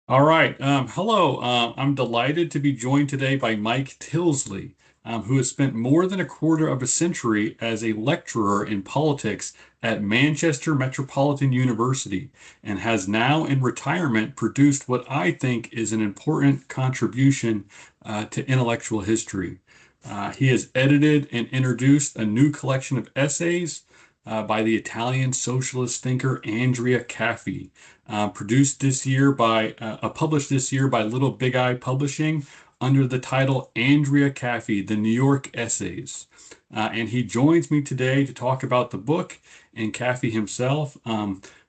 All right. Hello. I'm delighted to be joined today by Mike Tyldesley, who has spent more than a quarter of a century as a lecturer in politics at Manchester Metropolitan University and has now, in retirement, produced what I think is an important contribution to intellectual history. He has edited and introduced a new collection of essays by the Italian socialist thinker Andrea Caffi, published this year by Little Big Eye Publishing under the title Andrea Caffi, The New York Essays. And he joins me today to talk about the book and Caffi himself.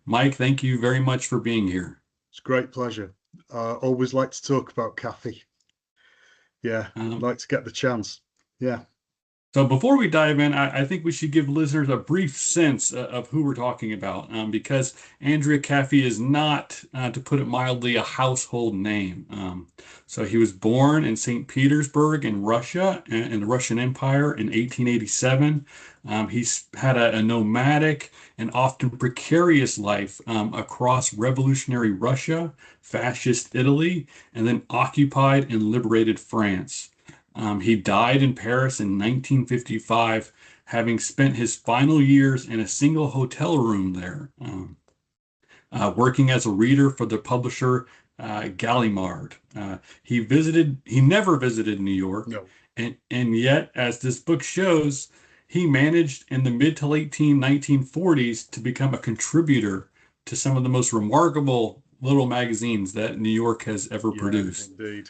Mike, thank you very much for being here. It's a great pleasure. Always like to talk about Caffi. Yeah, Um, like to get the chance. Yeah. So before we dive in, I think we should give listeners a brief sense of who we're talking about, because Andrea Caffi is not, to put it mildly, a household name. So he was born in St. Petersburg in Russia, in the Russian Empire in 1887. He's had a nomadic and often precarious life across revolutionary Russia, fascist Italy, and then occupied and liberated France. He died in Paris in 1955, having spent his final years in a single hotel room there, working as a reader for the publisher Gallimard. He never visited New York, No. and yet, as this book shows, he managed in the mid to late 1940s to become a contributor to some of the most remarkable little magazines that New York has ever Yeah, produced. indeed.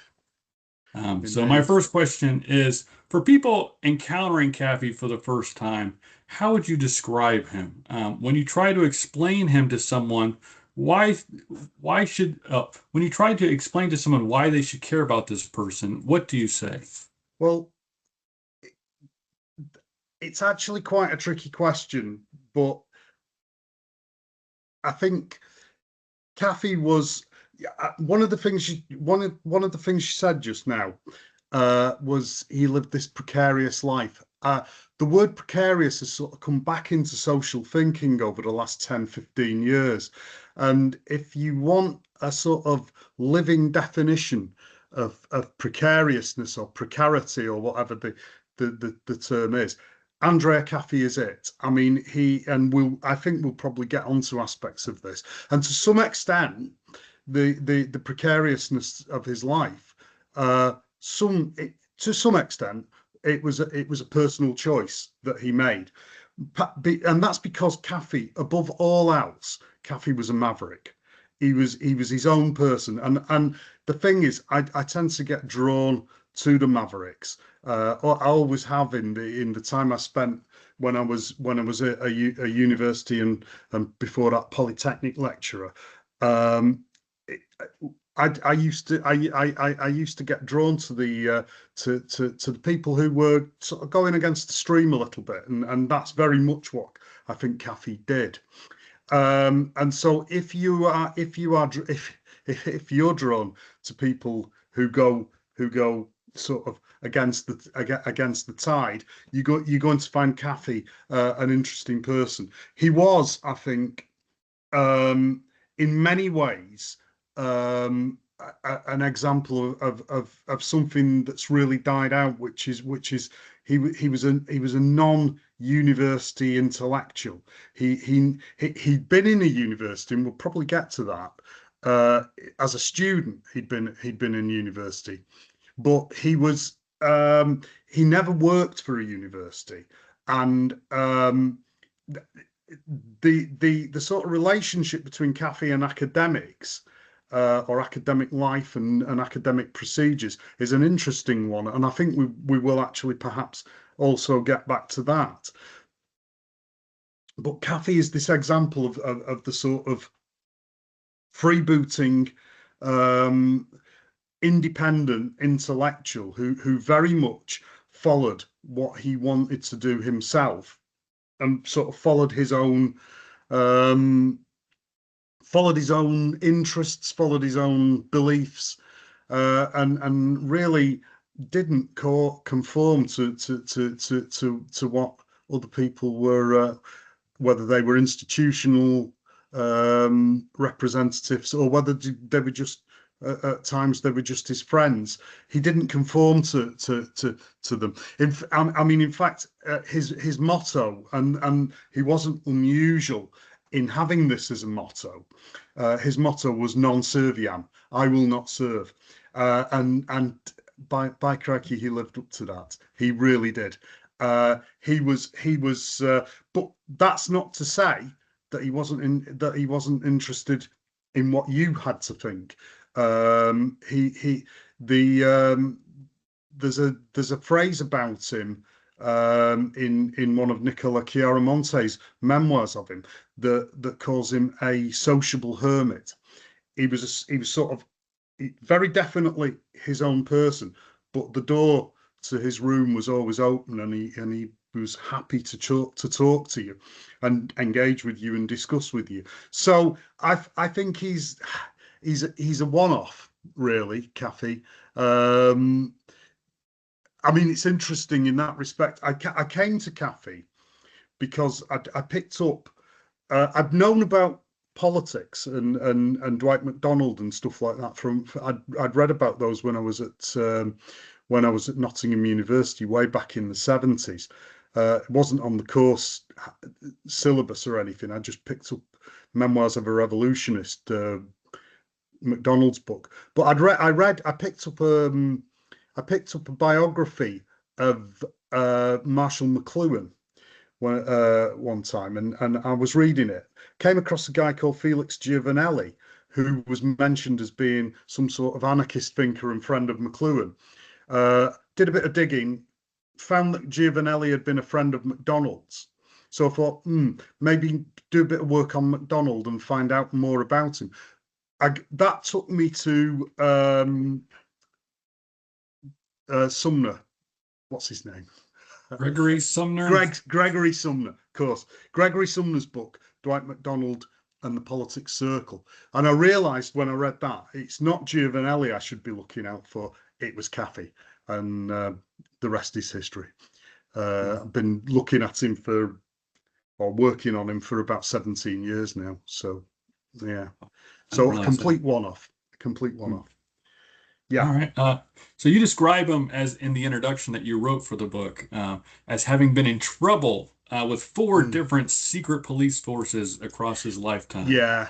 So my Indeed. first question is, for people encountering Caffi for the first time, how would you describe him? When you try to explain him to someone, why why should when you try to explain to someone why they should care about this person, what do you say? Well, it's actually quite a tricky question, but I think Caffi was one of the things one of the things she said just now was he lived this precarious life. The word precarious has sort of come back into social thinking over the last 10, 15 years. And if you want a sort of living definition of precariousness or precarity or whatever the term is, Andrea Caffi is it. I mean, I think we'll probably get onto aspects of this. And to some extent, the precariousness of his life, to some extent, it was a personal choice that he made, and that's because Caffi, above all else, Caffi was a maverick. He was his own person, and the thing is, I tend to get drawn to the mavericks. I always have in the time I spent when I was a university and before that polytechnic lecturer. Um, I used to I used to get drawn to the people who were sort of going against the stream a little bit, and that's very much what I think Caffi did. And so if you're drawn to people who go sort of against the tide, you're going to find Caffi an interesting person. He was, I think, in many ways, an example of something that's really died out, which is he was a non-university intellectual. He'd been in a university, and we'll probably get to that. As a student, he'd been in university, but he never worked for a university, and the sort of relationship between Caffi and academics, or academic life and academic procedures, is an interesting one, and I think we will actually perhaps also get back to that. But Caffi is this example of the sort of freebooting, um, independent intellectual who very much followed what he wanted to do himself, and sort of um, followed his own interests, followed his own beliefs, and really didn't conform to what other people were, whether they were institutional representatives or whether they were just At times they were just his friends. He didn't conform to them. I mean, in fact, his motto, and he wasn't unusual in having this as a motto. His motto was "Non serviam," I will not serve, and by crikey, he lived up to that. He really did. But that's not to say that he wasn't interested in what you had to think. He the there's a phrase about him in one of Nicola Chiaramonte's memoirs of him that calls him a sociable hermit. He was sort of very definitely his own person, but the door to his room was always open, and he was happy to talk to you and engage with you and discuss with you. So I think he's a one-off, really, Caffi. I mean, it's interesting in that respect. I came to Caffi because I picked up. I'd known about politics and Dwight Macdonald and stuff like that from. I'd read about those when I was at Nottingham University way back in the 70s. It wasn't on the course syllabus or anything. I just picked up Memoirs of a Revolutionist, Macdonald's book. But I picked up a biography of Marshall McLuhan one time, and I was reading it. Came across a guy called Felix Giovanelli, who was mentioned as being some sort of anarchist thinker and friend of McLuhan. Did a bit of digging, found that Giovanelli had been a friend of Macdonald's. So I thought, maybe do a bit of work on Macdonald and find out more about him. That took me to Sumner. What's his name? Gregory Sumner. Gregory Sumner, of course. Gregory Sumner's book, Dwight Macdonald and the Politics Circle. And I realised when I read that, it's not Giovanelli I should be looking out for. It was Caffi. And the rest is history. I've been looking at him or working on him for about 17 years now. So, yeah. So a complete one-off. Complete one-off. Yeah. All right. So you describe him as in the introduction that you wrote for the book as having been in trouble with four different secret police forces across his lifetime. Yeah.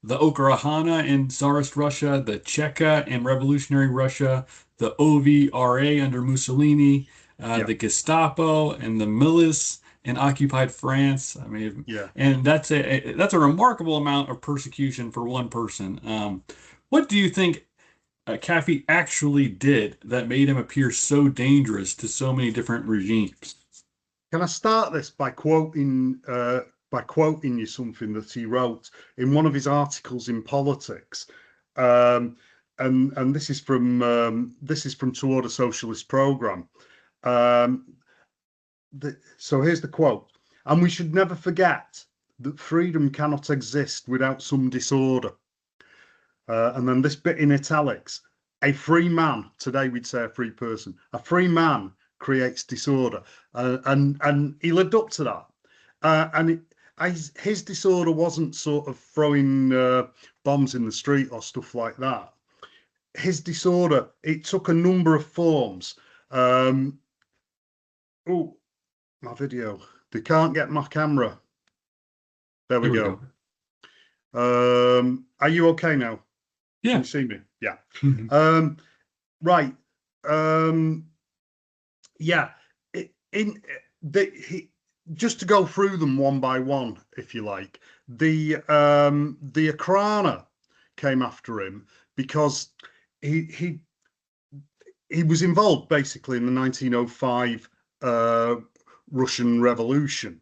The Okhrana in Tsarist Russia, the Cheka in Revolutionary Russia, the OVRA under Mussolini, the Gestapo, and the Milice in occupied France. I mean, and that's a remarkable amount of persecution for one person. What do you think Caffi actually did that made him appear so dangerous to so many different regimes? Can I start this by quoting you something that he wrote in one of his articles in Politics, and this is from Toward a Socialist Program. So here's the quote: "And we should never forget that freedom cannot exist without some disorder." And then this bit in italics: "A free man," today we'd say a free person, "a free man creates disorder." And he lived up to that. His disorder wasn't sort of throwing bombs in the street or stuff like that. His disorder, it took a number of forms. Oh, my video. They can't get my camera. There we go. Are you okay now? Yeah. Can you see me? Yeah. Right. Yeah. Just to go through them one by one, if you like. The Okhrana came after him because he was involved basically in the 1905 Russian Revolution.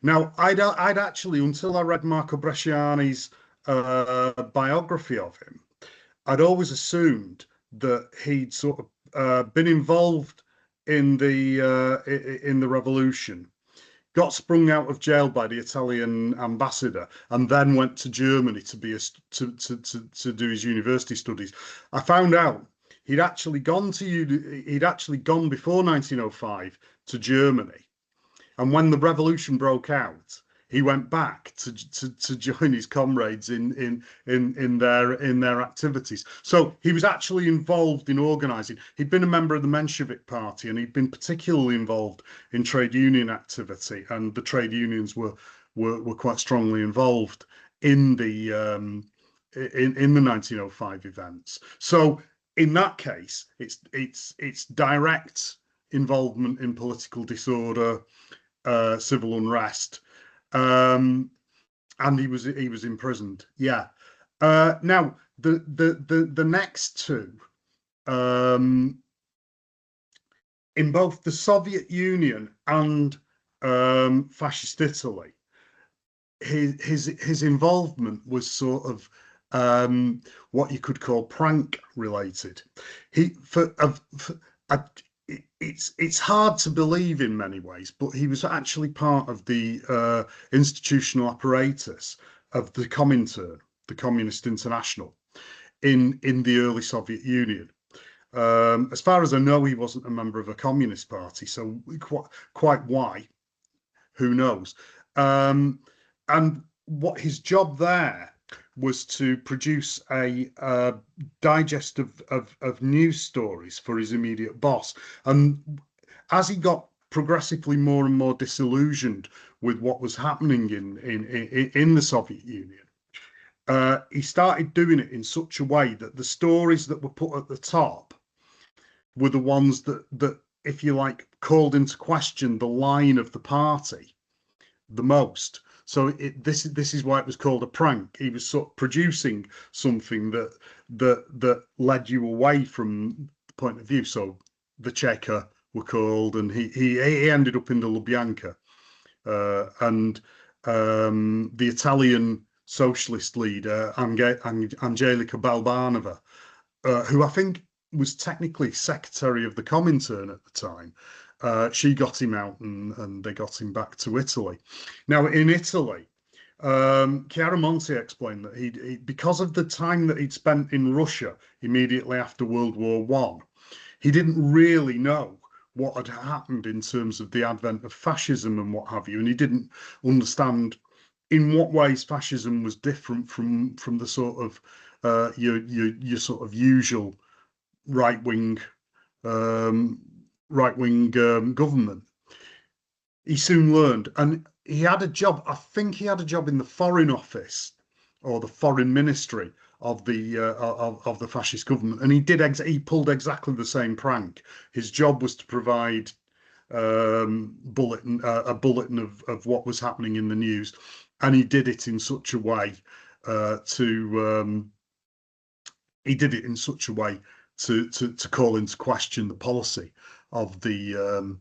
Now, I'd actually, until I read Marco Bresciani's biography of him, I'd always assumed that he'd sort of been involved in the revolution, got sprung out of jail by the Italian ambassador, and then went to Germany to do his university studies. I found out he'd actually gone before 1905 to Germany, and when the revolution broke out, he went back to join his comrades in their activities. So he was actually involved in organising. He'd been a member of the Menshevik Party, and he'd been particularly involved in trade union activity, and the trade unions were quite strongly involved in the 1905 events. So in that case, it's direct involvement in political disorder, civil unrest, um, and he was imprisoned. Yeah. Now the next two, um, in both the Soviet Union and fascist Italy, his involvement was sort of what you could call prank related. He for it's hard to believe in many ways, but he was actually part of the institutional apparatus of the Comintern, the Communist International, in the early Soviet Union. As far as I know, he wasn't a member of a communist party, so quite why, who knows? And what his job there was to produce a digest of news stories for his immediate boss. And as he got progressively more and more disillusioned with what was happening in the Soviet Union, he started doing it in such a way that the stories that were put at the top were the ones that, if you like, called into question the line of the party the most. So this is why it was called a prank. He was sort of producing something that led you away from the point of view. So the Cheka were called, and he ended up in the Lubyanka, and the Italian socialist leader Angelica Balbanova, who I think was technically secretary of the Comintern at the time. She got him out, and they got him back to Italy. Now, in Italy, Chiaramonte explained that he because of the time that he'd spent in Russia immediately after World War One, he didn't really know what had happened in terms of the advent of fascism and what have you, and he didn't understand in what ways fascism was different from the sort of your sort of usual right wing um, government. He soon learned, and he had a job. I think he had a job in the Foreign Office or the Foreign Ministry of the fascist government, and he pulled exactly the same prank. His job was to provide a bulletin of what was happening in the news, and he did it in such a way to he did it in such a way to call into question the policy of the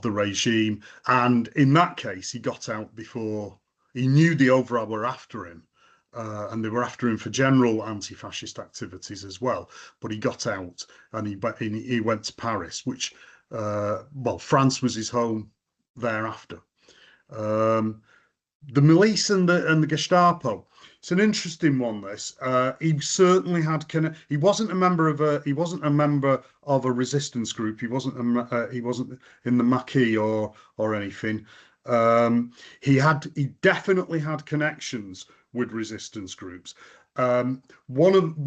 regime. And in that case, he got out before he knew the Ovra were after him, and they were after him for general anti-fascist activities as well. But he got out, and he went to Paris, which France was his home thereafter. The milice and the Gestapo. It's an interesting one. This he certainly had. He wasn't a member of a resistance group. He wasn't in the Maquis or anything. He definitely had connections with resistance groups. One of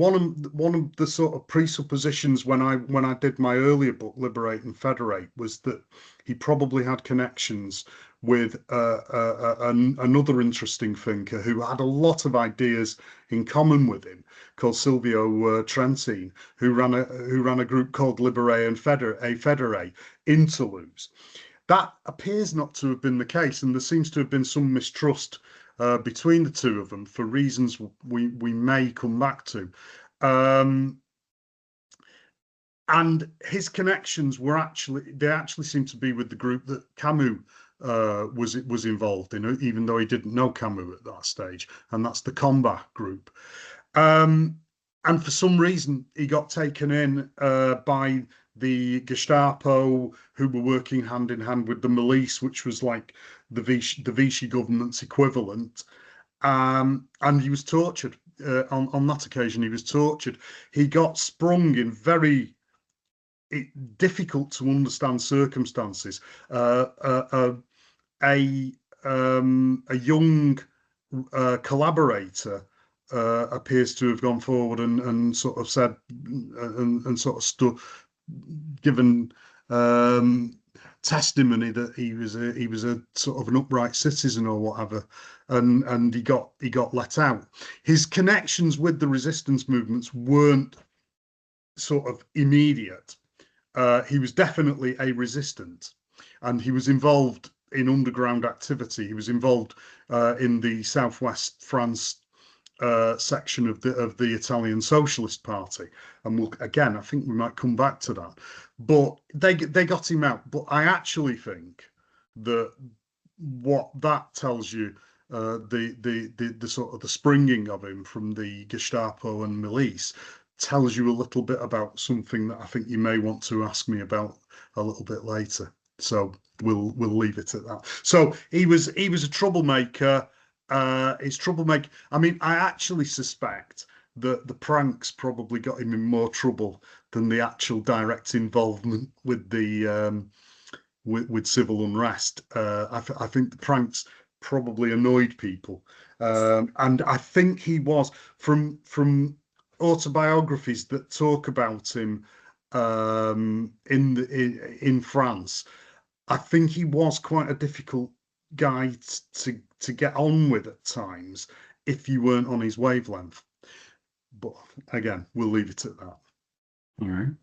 the sort of presuppositions when I did my earlier book, Liberate and Federate, was that he probably had connections with another interesting thinker who had a lot of ideas in common with him, called Silvio Trentin, who ran a group called Liberate and Federate in Toulouse. That appears not to have been the case, and there seems to have been some mistrust between the two of them for reasons we may come back to. And his connections actually seem to be with the group that Camus was involved in, even though he didn't know Camus at that stage, and that's the Combat group. And for some reason, he got taken in by the Gestapo, who were working hand in hand with the milice, which was like the Vichy government's equivalent. And he was tortured. On that occasion, he was tortured. He got sprung in very difficult to understand circumstances. A a young collaborator appears to have gone forward and sort of said and sort of given testimony that he was a sort of an upright citizen or whatever, and he got let out. His connections with the resistance movements weren't sort of immediate. He was definitely a resistant, and he was involved in underground activity. He was involved in the Southwest France section of the Italian Socialist Party, and we'll, again, I think we might come back to that. But they got him out. But I actually think that what that tells you, the sort of the springing of him from the Gestapo and milice, tells you a little bit about something that I think you may want to ask me about a little bit later. So we'll leave it at that. So he was a troublemaker. His troublemaker. I mean, I actually suspect that the pranks probably got him in more trouble than the actual direct involvement with the with civil unrest. I think the pranks probably annoyed people, and I think he was from autobiographies that talk about him in France. I think he was quite a difficult guy to get on with at times if you weren't on his wavelength. But again, we'll leave it at that. All right.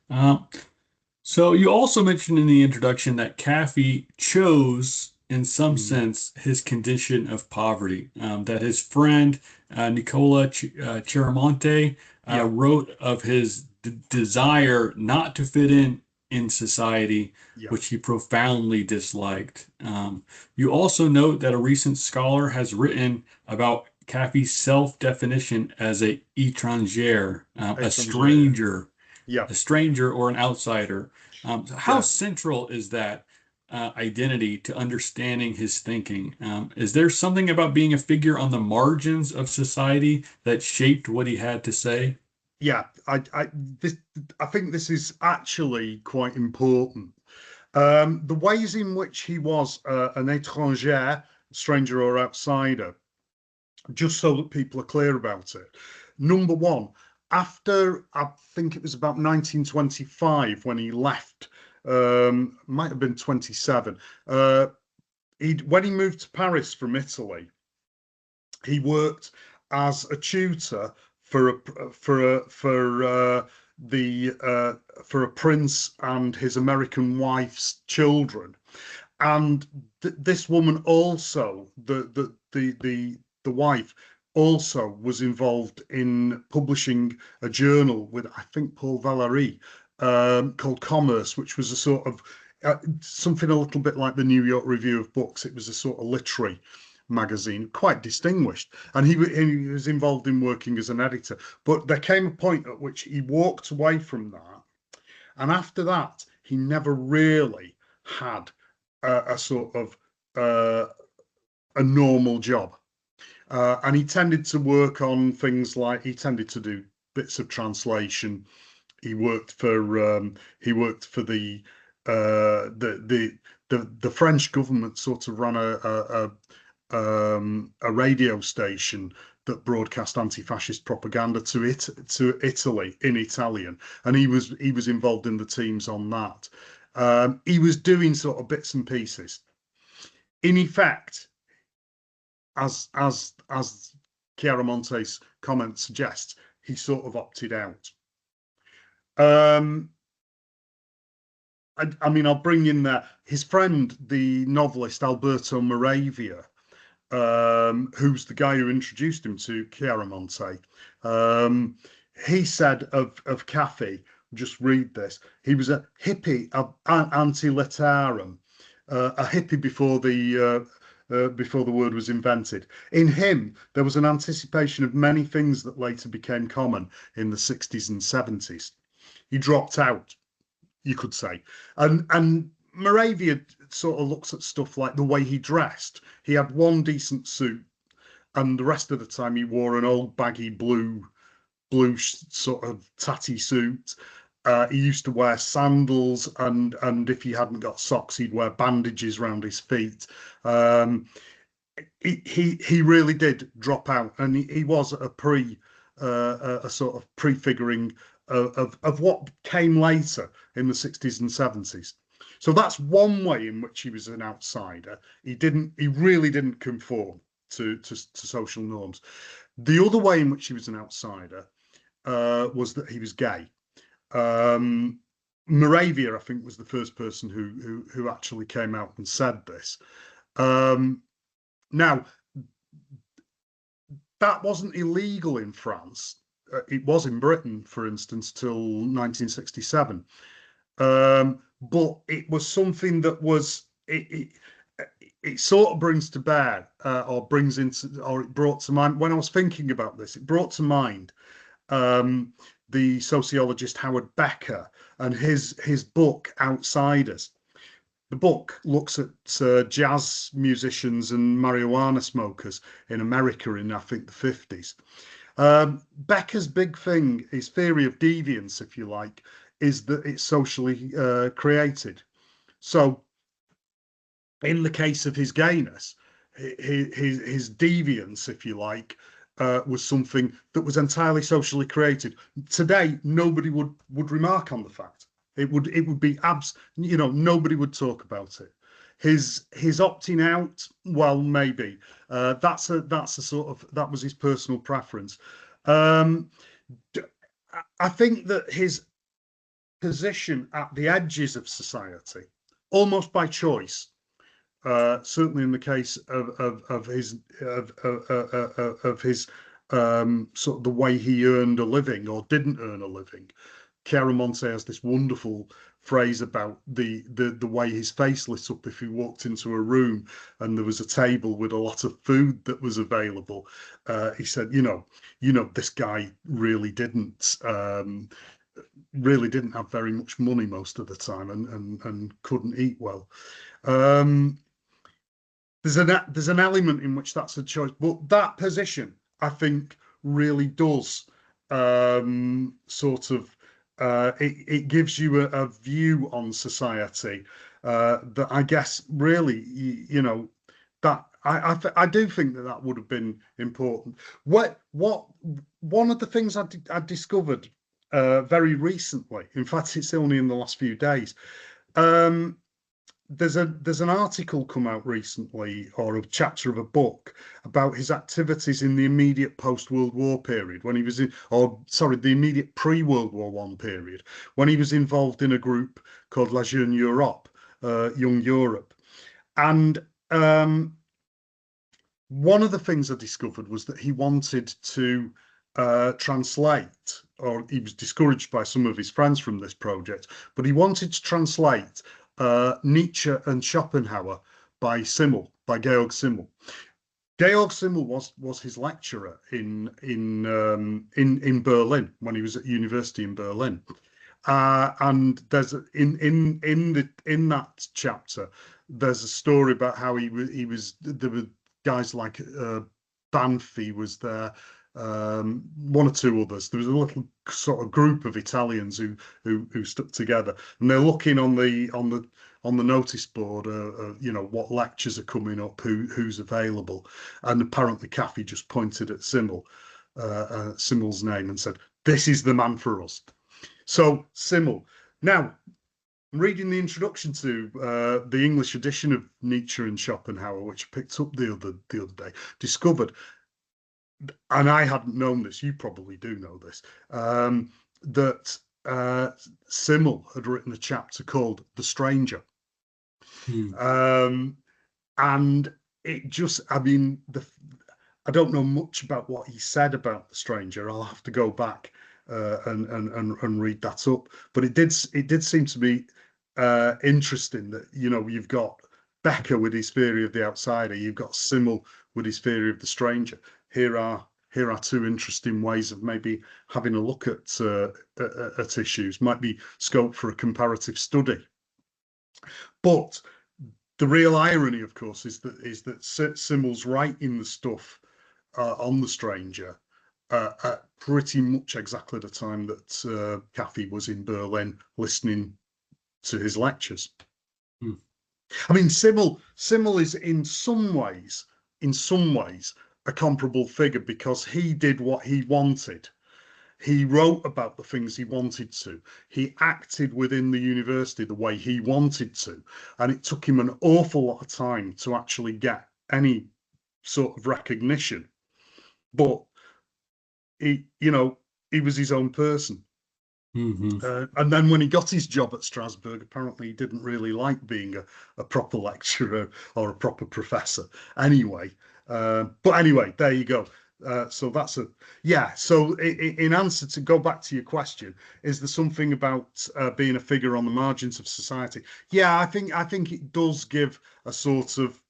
Um, So you also mentioned in the introduction that Caffi chose, in some Mm, sense, his condition of poverty. That his friend Nicola Chiaramonte yeah, wrote of his desire not to fit in society, yeah, which he profoundly disliked. You also note that a recent scholar has written about Caffi's self-definition as a étranger, a étranger. stranger, Yeah, or an outsider. How yeah, central is that identity to understanding his thinking? Is there something about being a figure on the margins of society that shaped what he had to say? yeah. I think this is actually quite important. The ways in which he was an étranger, stranger or outsider, just so that people are clear about it. Number one, after I think it was about 1925 when he left, might have been 27. When he moved to Paris from Italy, he worked as a tutor for for a prince and his American wife's children, and this woman also, the wife, also was involved in publishing a journal with, I think, Paul Valery, called Commerce, which was a sort of something a little bit like the New York Review of Books. It was a sort of literary magazine, quite distinguished, and he was involved in working as an editor. But there came a point at which he walked away from that, and after that, he never really had a sort of a normal job. And he tended to work on things like he tended to do bits of translation. He worked for the French government. Sort of ran a radio station that broadcast anti-fascist propaganda to Italy in Italian, and he was involved in the teams on that. He was doing sort of bits and pieces. In effect, as Chiaramonte's comment suggests, he sort of opted out. Um, I mean, I'll bring in there his friend, the novelist Alberto Moravia, who's the guy who introduced him to Chiaramonte. Um, he said of Caffi, just read this, he was a hippie, anti-letarum, a hippie before the word was invented. In him, there was an anticipation of many things that later became common in the 60s and 70s. He dropped out, you could say. And Moravia sort of looks at stuff like the way he dressed. He had one decent suit, and the rest of the time he wore an old baggy blue sort of tatty suit. He used to wear sandals, and if he hadn't got socks, he'd wear bandages around his feet. Um, he really did drop out, and he was a sort of prefiguring of what came later in the 60s and 70s. So that's one way in which he was an outsider. He really didn't conform to social norms. The other way in which he was an outsider was that he was gay. Um, Moravia, I think, was the first person who actually came out and said this. Um, Now, that wasn't illegal in France. It was in Britain, for instance, till 1967. But it was something that was it sort of brings to bear, or brings into, or it brought to mind when I was thinking about this. It brought to mind um, the sociologist Howard Becker and his book Outsiders. The book looks at jazz musicians and marijuana smokers in America in, I think, the 50s. Becker's big thing, his theory of deviance, if you like, is that it's socially created. So, in the case of his gayness, his deviance, if you like, was something that was entirely socially created. Today, nobody would remark on the fact. It would be nobody would talk about it. His opting out, well, maybe that's a sort of, that was his personal preference. Um, I think that his position at the edges of society, almost by choice, certainly in the case of his sort of the way he earned a living or didn't earn a living. Chiaramonte has this wonderful phrase about the way his face lit up if he walked into a room and there was a table with a lot of food that was available. He said, this guy really didn't have very much money most of the time, and couldn't eat well. Um, there's an element in which that's a choice, but that position, I think, really does sort of it gives you a view on society that I guess really that I do think that would have been important. What one of the things I discovered very recently, in fact, it's only in the last few days. Um, there's an article come out recently, or a chapter of a book about his activities in the immediate post-World War period, when he was in, or sorry, the immediate pre-World War One period, when he was involved in a group called La Jeune Europe, Young Europe. And one of the things I discovered was that he wanted to translate, or he was discouraged by some of his friends from this project, but he wanted to translate Nietzsche and Schopenhauer by Simmel, by Georg Simmel. Georg Simmel was his lecturer in Berlin when he was at university in Berlin. And there's in that chapter, there's a story about how he was there were guys like Banfi was there, one or two others. There was a little sort of group of Italians who stuck together, and they're looking on the notice board, what lectures are coming up, who's available, and apparently Caffi just pointed at Simmel's name and said, "This is the man for us." So Simmel. Now, reading the introduction to the English edition of Nietzsche and Schopenhauer, which I picked up the other day, discovered, and I hadn't known this, you probably do know this, that Simmel had written a chapter called The Stranger. Hmm. Um, and it just, I mean, I don't know much about what he said about The Stranger. I'll have to go back and read that up. But it did seem to be interesting that you've got Becker with his theory of the outsider, you've got Simmel with his theory of the stranger. Here are two interesting ways of maybe having a look at issues. Might be scope for a comparative study. But the real irony, of course, is that Simmel's writing the stuff on the stranger at pretty much exactly the time that Caffi was in Berlin listening to his lectures. Hmm. I mean, Simmel is in some ways, a comparable figure because he did what he wanted. He wrote about the things he wanted to. He acted within the university the way he wanted to. And it took him an awful lot of time to actually get any sort of recognition. But he was his own person. Hmm. And then when he got his job at Strasbourg, apparently he didn't really like being a proper lecturer or a proper professor anyway. But anyway, there you go. So that's yeah. So in answer to go back to your question, is there something about being a figure on the margins of society? Yeah, I think it does give a sort of,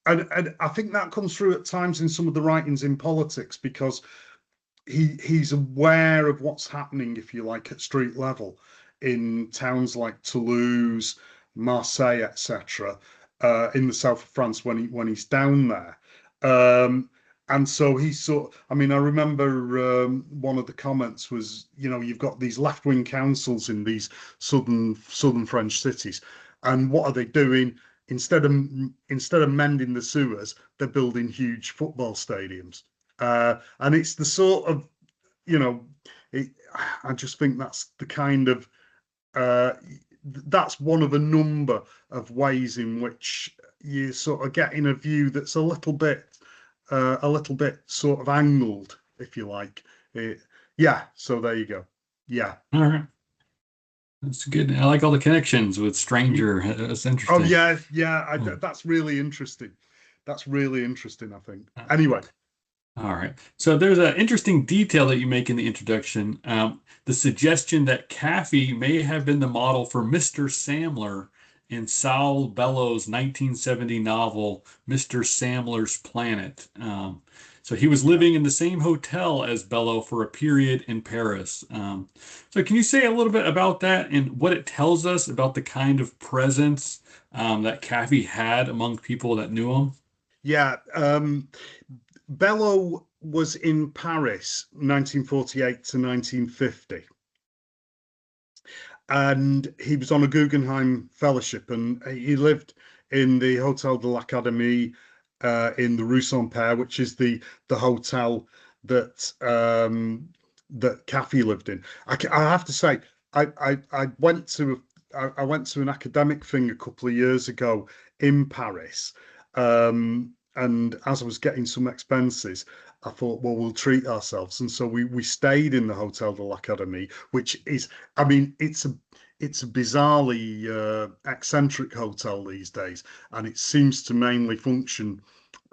and I think that comes through at times in some of the writings in politics because he's aware of what's happening, if you like, at street level in towns like Toulouse, Marseille, etc., in the south of France when he's down there. Um, and so he's sort. I mean, I remember one of the comments was, you've got these left-wing councils in these southern French cities, and what are they doing? Instead of mending the sewers, they're building huge football stadiums. And it's the sort of, you know, it, I just think that's the kind of, uh, that's one of a number of ways in which you sort of get in a view that's a little bit sort of angled, if you like. Yeah, so there you go. Yeah. All right. That's good. I like all the connections with stranger. That's Oh interesting. yeah, yeah. Hmm. That's really interesting. That's really interesting, I think. Anyway, All right. So there's an interesting detail that you make in the introduction. The suggestion that Caffi may have been the model for Mr. Samler in Saul Bellow's 1970 novel, Mr. Samler's Planet. So he was yeah. living in the same hotel as Bellow for a period in Paris. So can you say a little bit about that and what it tells us about the kind of presence that Caffi had among people that knew him? Yeah, Bello was in Paris 1948 to 1950, and he was on a Guggenheim Fellowship, and he lived in the Hotel de l'Académie in the Rue Saint-Père, which is the hotel that that Caffi lived in. I have to say, I went to an academic thing a couple of years ago in Paris, and as I was getting some expenses, I thought, well, we'll treat ourselves, and so we stayed in the Hotel de l'Académie, which is, I mean, it's a bizarrely eccentric hotel these days, and it seems to mainly function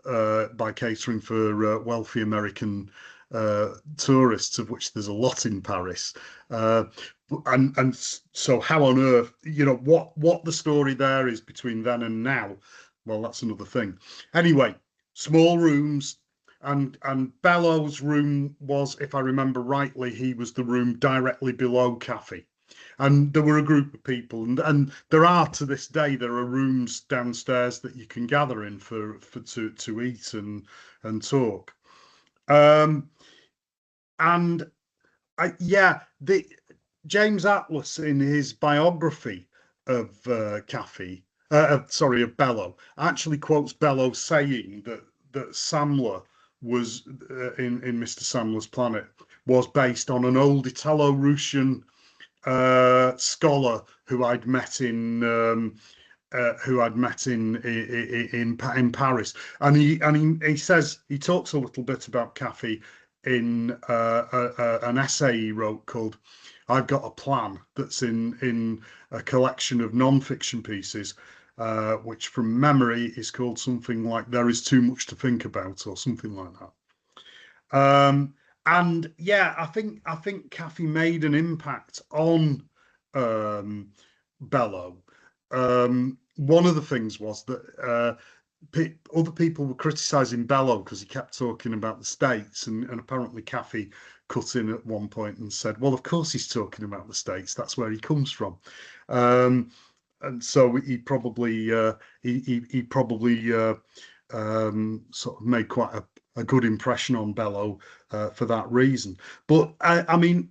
by catering for wealthy American tourists, of which there's a lot in Paris. Uh, and so, how on earth, what the story there is between then and now? Well, that's another thing. Anyway, small rooms. And Bellow's room was, if I remember rightly, he was the room directly below Caffi, and there were a group of people, and there are to this day there are rooms downstairs that you can gather in for to eat and talk. Um, and yeah, the James Atlas in his biography of Caffi, sorry, of Bellow, actually quotes Bellow saying that Samler was in Mr. Samler's Planet was based on an old Italo-Russian scholar who I'd met in Paris, and he says he talks a little bit about Caffi in an essay he wrote called "I've Got a Plan," that's in a collection of non-fiction pieces, which from memory is called something like "There Is Too Much to Think About" or something like that. And yeah, I think Caffi made an impact on um, Bellow. One of the things was that other people were criticizing Bellow because he kept talking about the States, and apparently Caffi cut in at one point and said, "Well, of course he's talking about the States. That's where he comes from." Um, and so he probably sort of made quite a good impression on Bellow for that reason. But I mean,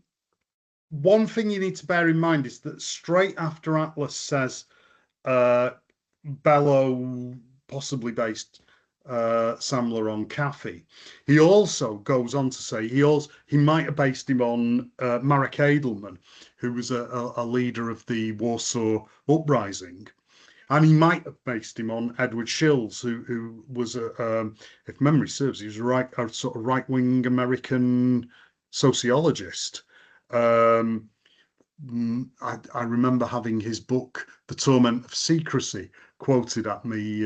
one thing you need to bear in mind is that straight after Atlas says uh, Bellow possibly based Samler on Caffi, he also goes on to say he might have based him on Marek Edelman, who was a leader of the Warsaw Uprising. And he might have based him on Edward Shills, who was if memory serves, he was a sort of right-wing American sociologist. Um, I remember having his book, The Torment of Secrecy, quoted at me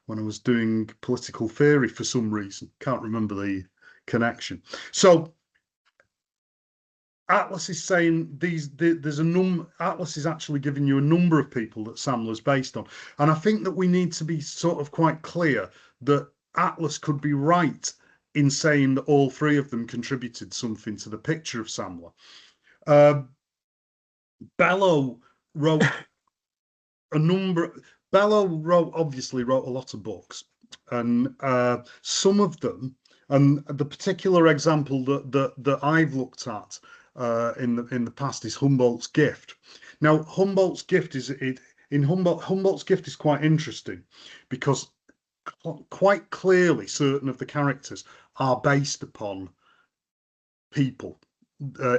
when I was doing political theory for some reason. Can't remember the connection. So Atlas is saying there's Atlas is actually giving you a number of people that Samler's based on. And I think that we need to be sort of quite clear that Atlas could be right in saying that all three of them contributed something to the picture of Samler. Uh, Bellow wrote a number. Bellow obviously wrote a lot of books, and some of them, and the particular example that I've looked at in the past is Humboldt's Gift. Now, Humboldt's Gift Humboldt's Gift is quite interesting because quite clearly certain of the characters are based upon people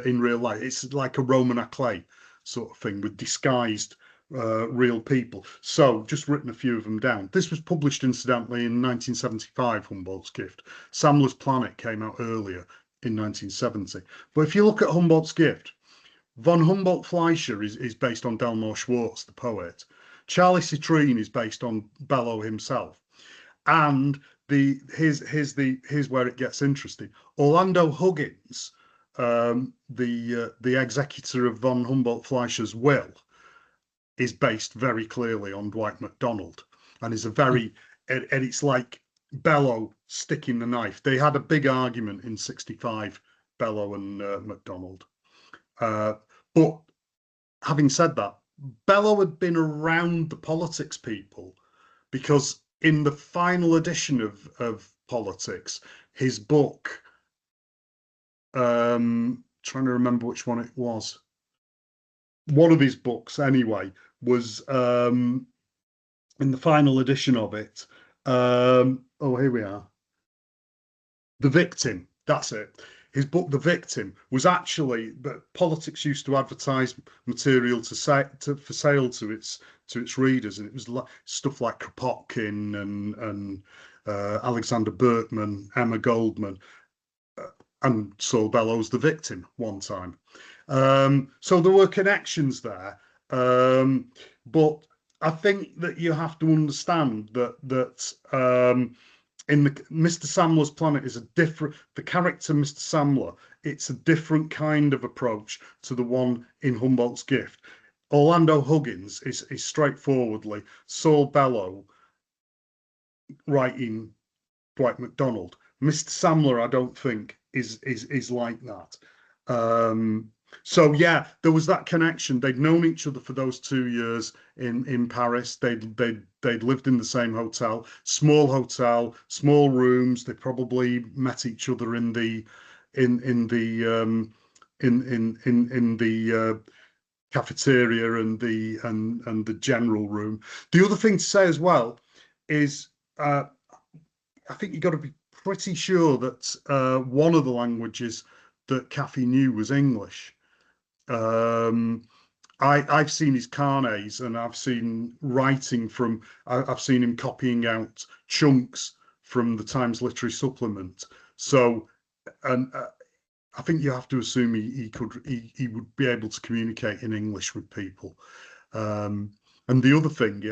in real life. It's like a Roman à clay sort of thing with disguised real people. So just written a few of them down. This was published incidentally in 1975, Humboldt's Gift. Samler's Planet came out earlier in 1970. But if you look at Humboldt's Gift, von Humboldt Fleischer is based on Delmore Schwartz, the poet. Charlie Citrine is based on Bellow himself. And here's where it gets interesting. Orlando Huggins, the executor of von Humboldt Fleischer's will, is based very clearly on Dwight Macdonald, and is a very and it's like Bellow sticking the knife. They had a big argument in '65, Bellow and Macdonald. But having said that, Bellow had been around the politics people because in the final edition of Politics, his book, trying to remember which one it was, one of his books anyway, was in the final edition of it. Oh, here we are. The Victim. That's it. His book, The Victim, was actually, but Politics used to advertise material for sale to its readers, and it was stuff like Kropotkin and Alexander Berkman, Emma Goldman, and Saul Bellows, The Victim, one time. So there were connections there, but I think that you have to understand that in the Mr. Samler's Planet is the character Mr. Samler, it's a different kind of approach to the one in Humboldt's Gift. Orlando Huggins is straightforwardly Saul Bellow writing Dwight Macdonald. Mr. Samler, I don't think is like that. So yeah, there was that connection. They'd known each other for those 2 years in Paris. They'd lived in the same hotel, small rooms. They probably met each other in the cafeteria and the general room. The other thing to say as well is I think you've got to be pretty sure that one of the languages that Caffi knew was English. I've seen his carnets and I've seen writing from, I've seen him copying out chunks from the Times Literary Supplement. So, and I think you have to assume he would be able to communicate in English with people. And the other thing,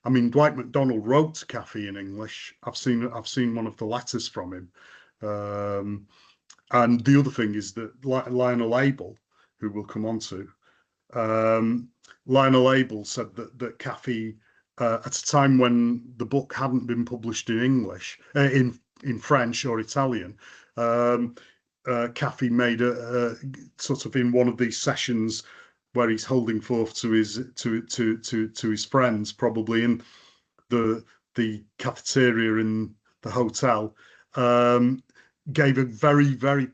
I mean, Dwight Macdonald wrote to Caffi in English. I've seen one of the letters from him. And the other thing is that Lionel Abel, who we'll come on to, Lionel Abel said that Caffi, at a time when the book hadn't been published in English, in French or Italian, Caffi made a sort of in one of these sessions where he's holding forth to his friends, probably in the cafeteria in the hotel. um, gave a very, very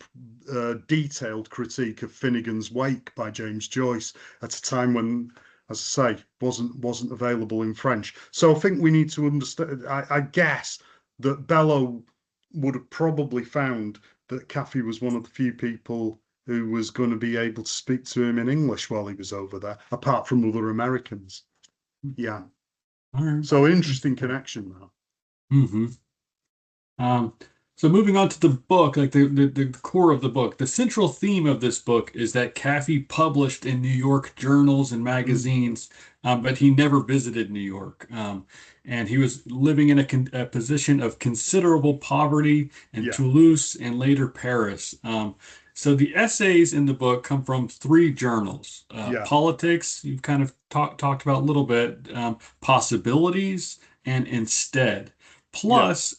detailed critique of Finnegan's Wake by James Joyce at a time when, as I say, wasn't available in French. So I think we need to understand. I guess that Bellow would have probably found that Caffi was one of the few people who was going to be able to speak to him in English while he was over there, apart from other Americans. Yeah. All right. So interesting connection now. Mm-hmm. Um, so moving on to the book, like the core of the book, the central theme of this book is that Caffi published in New York journals and Mm, magazines, but he never visited New York. And he was living in a position of considerable poverty in yeah, Toulouse and later Paris. So the essays in the book come from three journals: yeah, Politics, you've kind of talked about a little bit, Possibilities, and Instead. yeah, Plus,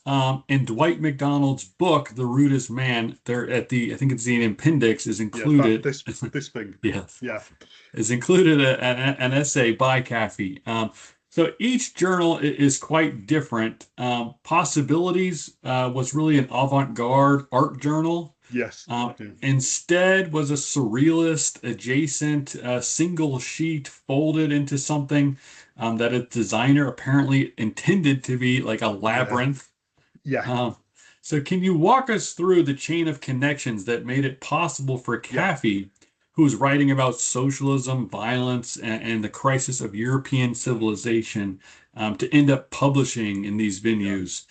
in Dwight Macdonald's book, The Root is Man, there at the, I think it's the appendix, is yeah. That included, this thing. yes, Yeah, is included an essay by Caffi. So each journal is quite different. Possibilities was really an avant-garde art journal. yes, yeah, Instead was a surrealist, adjacent, single sheet folded into something that a designer apparently intended to be like a yeah, labyrinth. yeah, Um, so can you walk us through the chain of connections that made it possible for yeah, Caffi, who's writing about socialism, violence, and the crisis of European civilization, to end up publishing in these yeah, venues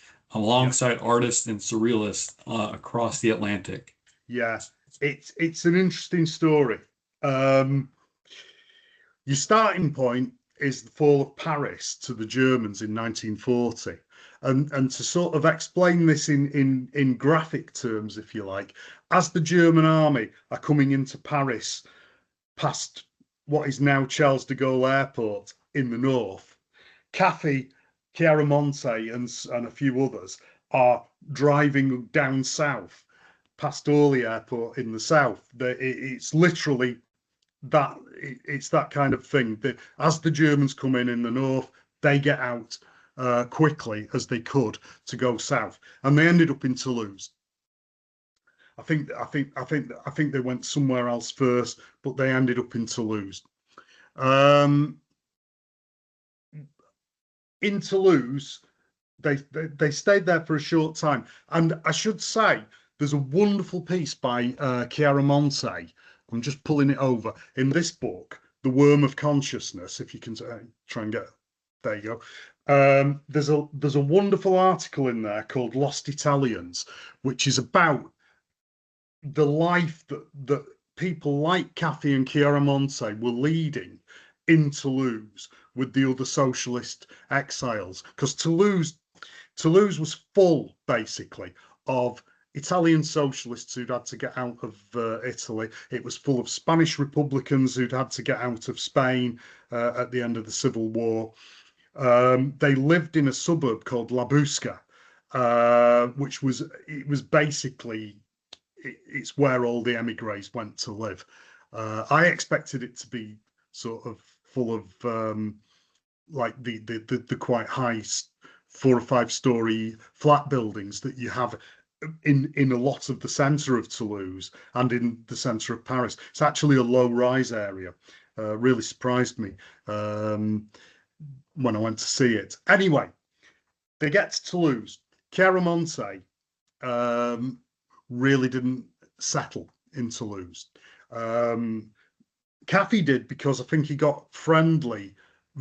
yeah, alongside artists and surrealists across the Atlantic? yeah. It's an interesting story. Um, your starting point is the fall of Paris to the Germans in 1940. And to sort of explain this in graphic terms, if you like, as the German army are coming into Paris past what is now Charles de Gaulle Airport in the north, Caffi, Chiaramonte, and a few others are driving down south past Orly Airport in the south. It's literally that it's that kind of thing. As the Germans come in the north, they get out quickly as they could to go south, and they ended up in Toulouse. I think they went somewhere else first, but they ended up in Toulouse. Um, in Toulouse, they stayed there for a short time, and I should say there's a wonderful piece by Chiaramonte. I'm just pulling it over in this book, The Worm of Consciousness. If you can try and get there, you go. There's a wonderful article in there called Lost Italians, which is about the life that people like Caffi and Chiaramonte were leading in Toulouse with the other socialist exiles, because Toulouse was full basically of Italian socialists who'd had to get out of Italy. It was full of Spanish Republicans who'd had to get out of Spain at the end of the Civil War. They lived in a suburb called La Busca, which was it was basically it's where all the emigres went to live. I expected it to be sort of full of like the quite high 4 or 5 story flat buildings that you have in a lot of the centre of Toulouse and in the centre of Paris. It's actually a low rise area. Really surprised me when I went to see it. Anyway, they get to Toulouse. Chiaramonte um, really didn't settle in Toulouse. Um, Caffi did because I think he got friendly.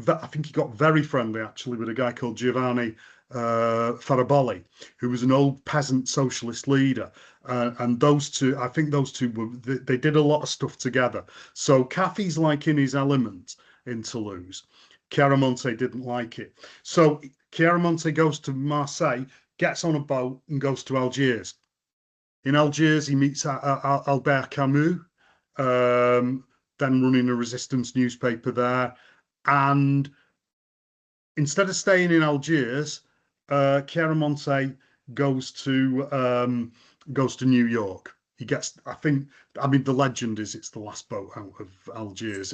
I think he got very friendly actually with a guy called Giovanni Farabolli, who was an old peasant socialist leader. And those two, I think those two they did a lot of stuff together. So Caffi's like in his element in Toulouse. Chiaramonte didn't like it. So Chiaramonte goes to Marseille, gets on a boat, and goes to Algiers. In Algiers, he meets Albert Camus, um, then running a resistance newspaper there. And instead of staying in Algiers, Chiaramonte goes to goes to New York. He gets, I mean, the legend is it's the last boat out of Algiers.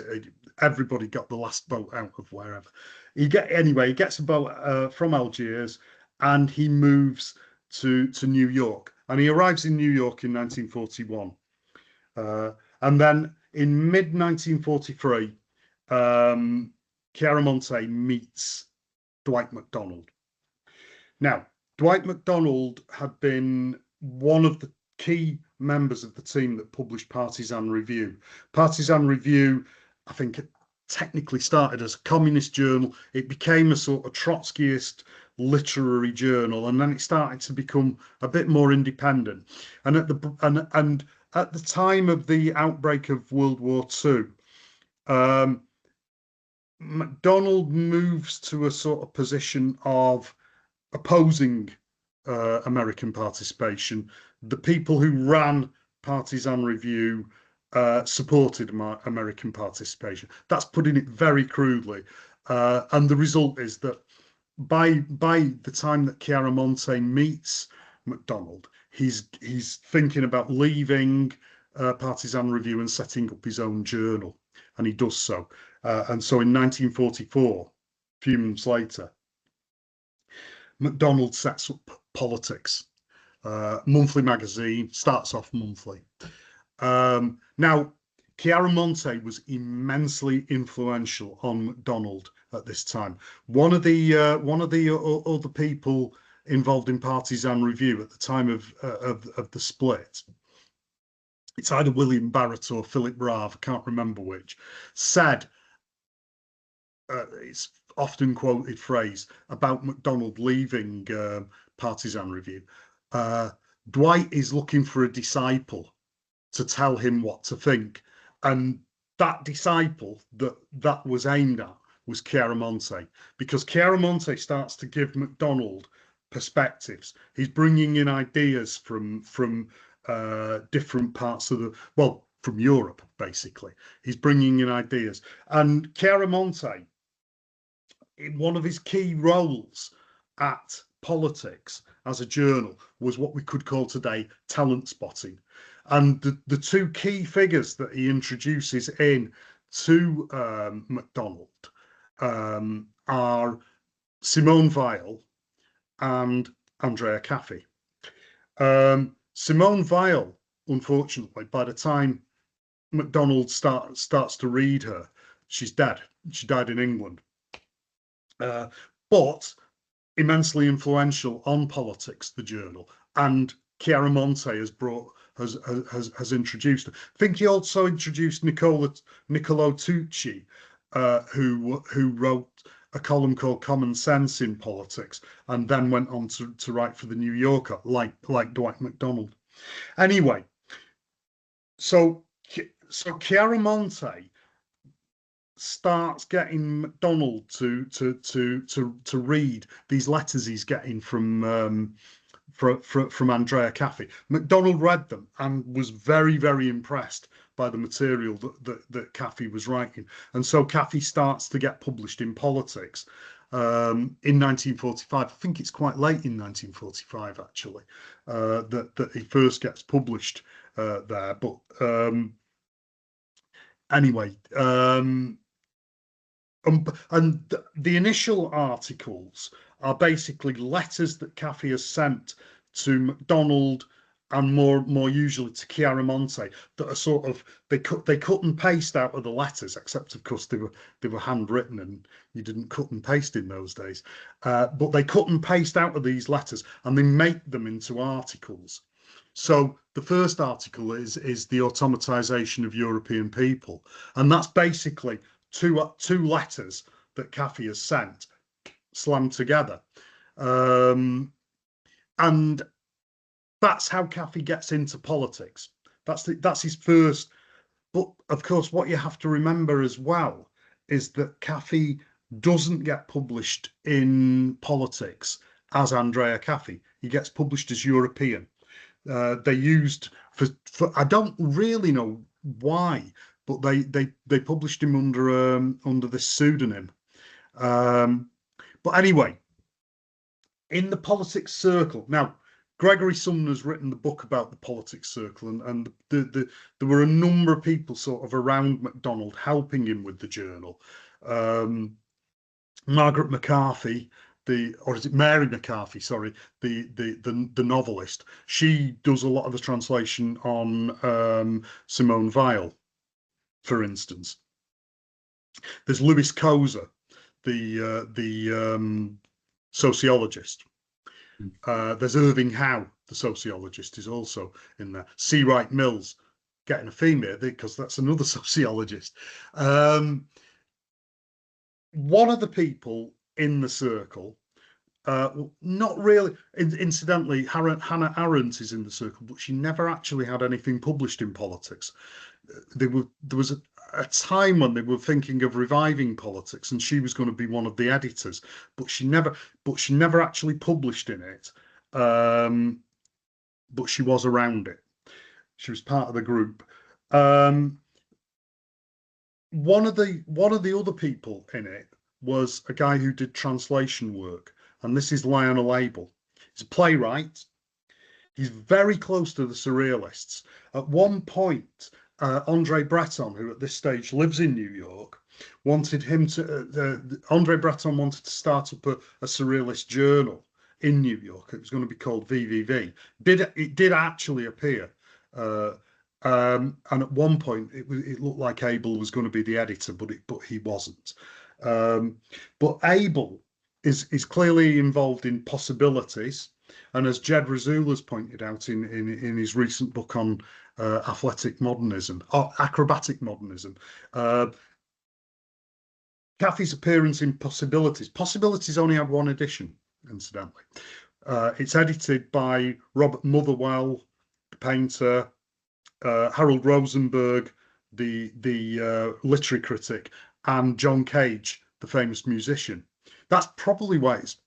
Everybody got the last boat out of wherever. He gets a boat from Algiers, and he moves to New York, and he arrives in New York in 1941. And then in mid 1943, Chiaramonte meets Dwight Macdonald. Now, Dwight Macdonald had been one of the key members of the team that published Partisan Review. Partisan Review, I think, technically started as a communist journal. It became a sort of Trotskyist literary journal, and then it started to become a bit more independent. And at the time of the outbreak of World War II, Macdonald moves to a sort of position of opposing American participation. The people who ran Partisan Review supported American participation. That's putting it very crudely. And the result is that by the time that Chiaramonte meets Macdonald, he's thinking about leaving Partisan Review and setting up his own journal, and he does so. And so in 1944, a few months later, Macdonald sets up Politics, monthly magazine, starts off monthly. Now, Chiaramonte was immensely influential on Macdonald at this time. One of the other people involved in Partisan Review at the time of the split, it's either William Barrett or Philip Rav, I can't remember which, said, it's often quoted phrase about Macdonald leaving Partisan Review. Dwight is looking for a disciple to tell him what to think, and that disciple that was aimed at was Chiaramonte, because Chiaramonte starts to give Macdonald perspectives. He's bringing in ideas from different parts of from Europe, basically. He's bringing in ideas, and Chiaramonte, one of his key roles at Politics as a journal was what we could call today talent spotting. And the two key figures that he introduces in to Macdonald are Simone Weil and Andrea Caffi. Simone Weil, unfortunately, by the time Macdonald starts to read her, she's dead. She died in England. But immensely influential on Politics, the journal, and Chiaramonte has introduced her. I think he also introduced Niccolo Tucci, who wrote a column called Common Sense in Politics, and then went on to write for the New Yorker, like Dwight Macdonald. Anyway, so Chiaramonte starts getting Macdonald to read these letters he's getting from Andrea Caffi. Macdonald read them and was very, very impressed by the material that Caffi was writing, and so Caffi starts to get published in Politics in 1945. I think it's quite late in 1945 actually that he first gets published there. But anyway. And the initial articles are basically letters that Caffi has sent to Macdonald and more usually to Chiaramonte, that are sort of they cut and paste out of the letters, except of course they were handwritten and you didn't cut and paste in those days. But they cut and paste out of these letters and they make them into articles. So the first article is the automatization of European people, and that's basically two letters that Caffi has sent slammed together, and that's how Caffi gets into Politics. That's his first. But of course, what you have to remember as well is that Caffi doesn't get published in Politics as Andrea Caffi. He gets published as European. They used for I don't really know why, but they published him under this pseudonym. But anyway, in the Politics Circle now, Gregory Sumner's written the book about the Politics Circle, and there were a number of people sort of around Macdonald helping him with the journal. Margaret McCarthy, or is it Mary McCarthy? Sorry, the novelist. She does a lot of the translation on Simone Weil, for instance. There's Louis Koser, the sociologist. There's Irving Howe, the sociologist, is also in there. C. Wright Mills, getting a female because that's another sociologist. One of the people in the circle, not really, incidentally, Hannah Arendt is in the circle, but she never actually had anything published in politics. There was a time when they were thinking of reviving politics, and she was going to be one of the editors, but she never actually published in it. But she was around it. She was part of the group. One of the other people in it was a guy who did translation work, and this is Lionel Abel. He's a playwright. He's very close to the surrealists. At one point, Andre Breton, who at this stage lives in New York, wanted him to. Andre Breton wanted to start up a surrealist journal in New York. It was going to be called VVV. It did actually appear. And at one point, it looked like Abel was going to be the editor, but he wasn't. But Abel is clearly involved in possibilities, and as Jed Razula's pointed out in his recent book on athletic modernism, or acrobatic modernism, Caffi's appearance in Possibilities. Possibilities only had one edition, incidentally. It's edited by Robert Motherwell, the painter, Harold Rosenberg, the literary critic, and John Cage, the famous musician. That's probably why it's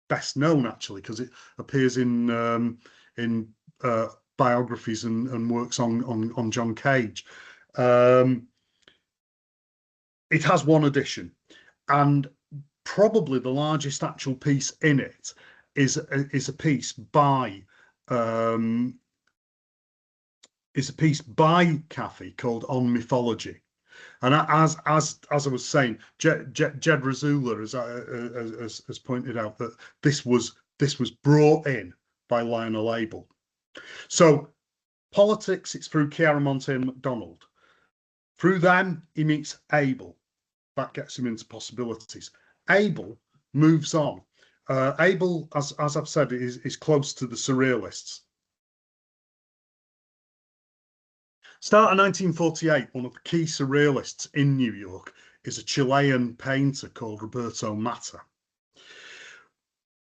best known, actually, because it appears in biographies and works on John Cage. It has one edition, and probably the largest actual piece in it is a piece by Caffi called On Mythology. And as I was saying, Jed Razula has pointed out that this was brought in by Lionel Abel. So politics, it's through Chiaramonte and Macdonald. Through them, he meets Abel. That gets him into Possibilities. Abel moves on. Abel, as I've said, is close to the surrealists. Start of 1948, one of the key surrealists in New York is a Chilean painter called Roberto Matta.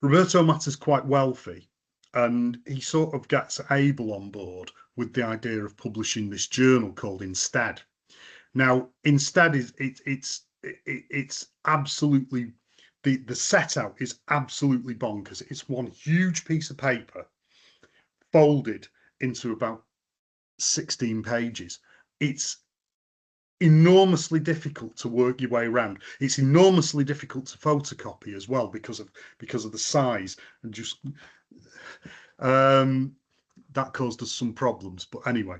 Roberto Matta's quite wealthy, and he sort of gets Abel on board with the idea of publishing this journal called Instead. Now, Instead it's absolutely, the setup is absolutely bonkers. It's one huge piece of paper folded into about 16 pages. It's enormously difficult to work your way around. It's enormously difficult to photocopy as well because of the size, and just that caused us some problems. But anyway,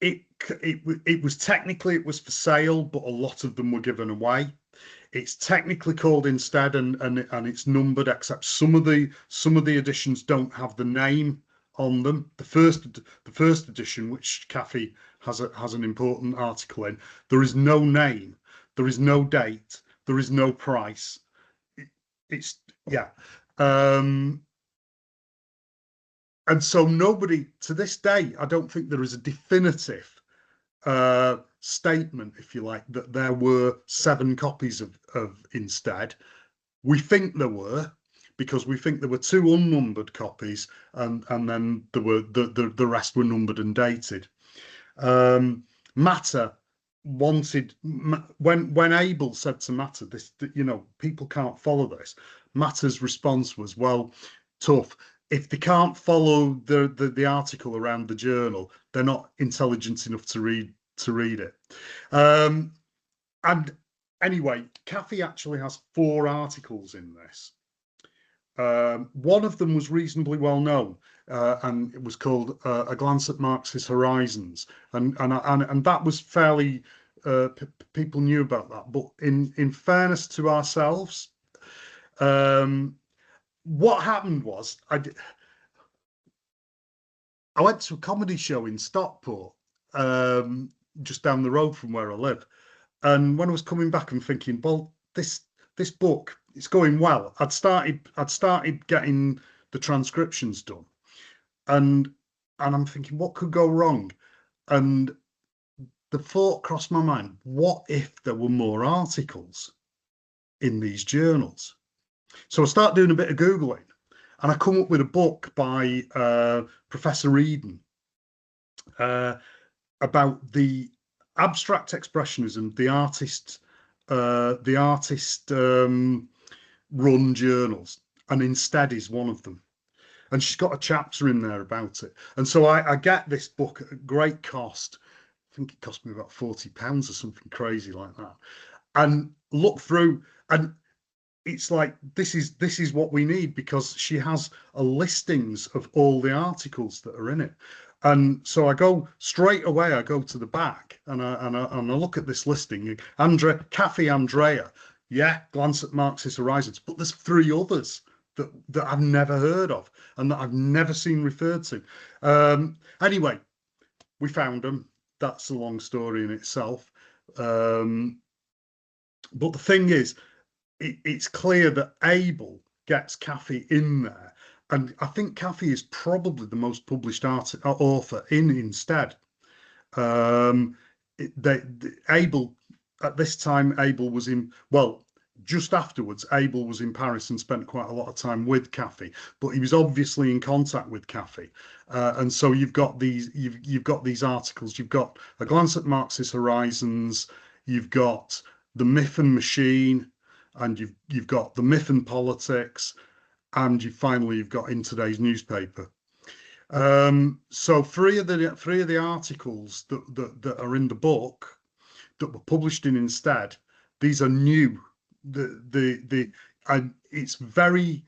it was technically, it was for sale, but a lot of them were given away. It's technically called Instead, and it's numbered, except some of the editions don't have the name on them. The first edition, which Caffi has an important article in, there is no name, there is no date, there is no price. It's yeah. And so nobody, to this day, I don't think there is a definitive statement, if you like, that there were 7 copies of Instead. We think there were, because we think there were 2 unnumbered copies, and then there were the rest were numbered and dated. Matter wanted, when Abel said to Matter, this, people can't follow this. Matter's response was, well, tough. If they can't follow the article around the journal, they're not intelligent enough to read it. And anyway, Caffi actually has 4 articles in this. One of them was reasonably well known, and it was called "A Glance at Marx's Horizons," and that was fairly people knew about that. But in fairness to ourselves, What happened was I went to a comedy show in Stockport, just down the road from where I live. And when I was coming back and thinking, well, this book, it's going well. I'd started getting the transcriptions done, and I'm thinking, what could go wrong? And the thought crossed my mind, what if there were more articles in these journals? So I start doing a bit of Googling, and I come up with a book by Professor Eden, uh, about the abstract expressionism, the artist run journals, and Instead is one of them. And she's got a chapter in there about it. And so I get this book at great cost. I think it cost me about £40 or something crazy like that. And look through, and it's like this is what we need, because she has a listings of all the articles that are in it. And so I go straight away, I go to the back, and I look at this listing. Andrea Caffi, Andrea, yeah, glance at Marxist horizons, but there's three others that I've never heard of and that I've never seen referred to. Anyway, we found them. That's a long story in itself. But the thing is, it's clear that Abel gets Caffi in there. And I think Caffi is probably the most published author in Instead. Um, Abel, at this time, Abel was in, well, just afterwards, Abel was in Paris and spent quite a lot of time with Caffi, but he was obviously in contact with Caffi. And so you've got these articles, you've got A Glance at Marxist Horizons, you've got The Myth and Machine, and you've got The Myth and Politics, and you've got In Today's Newspaper. So three of the articles that are in the book that were published in Instead, these are new. And it's very,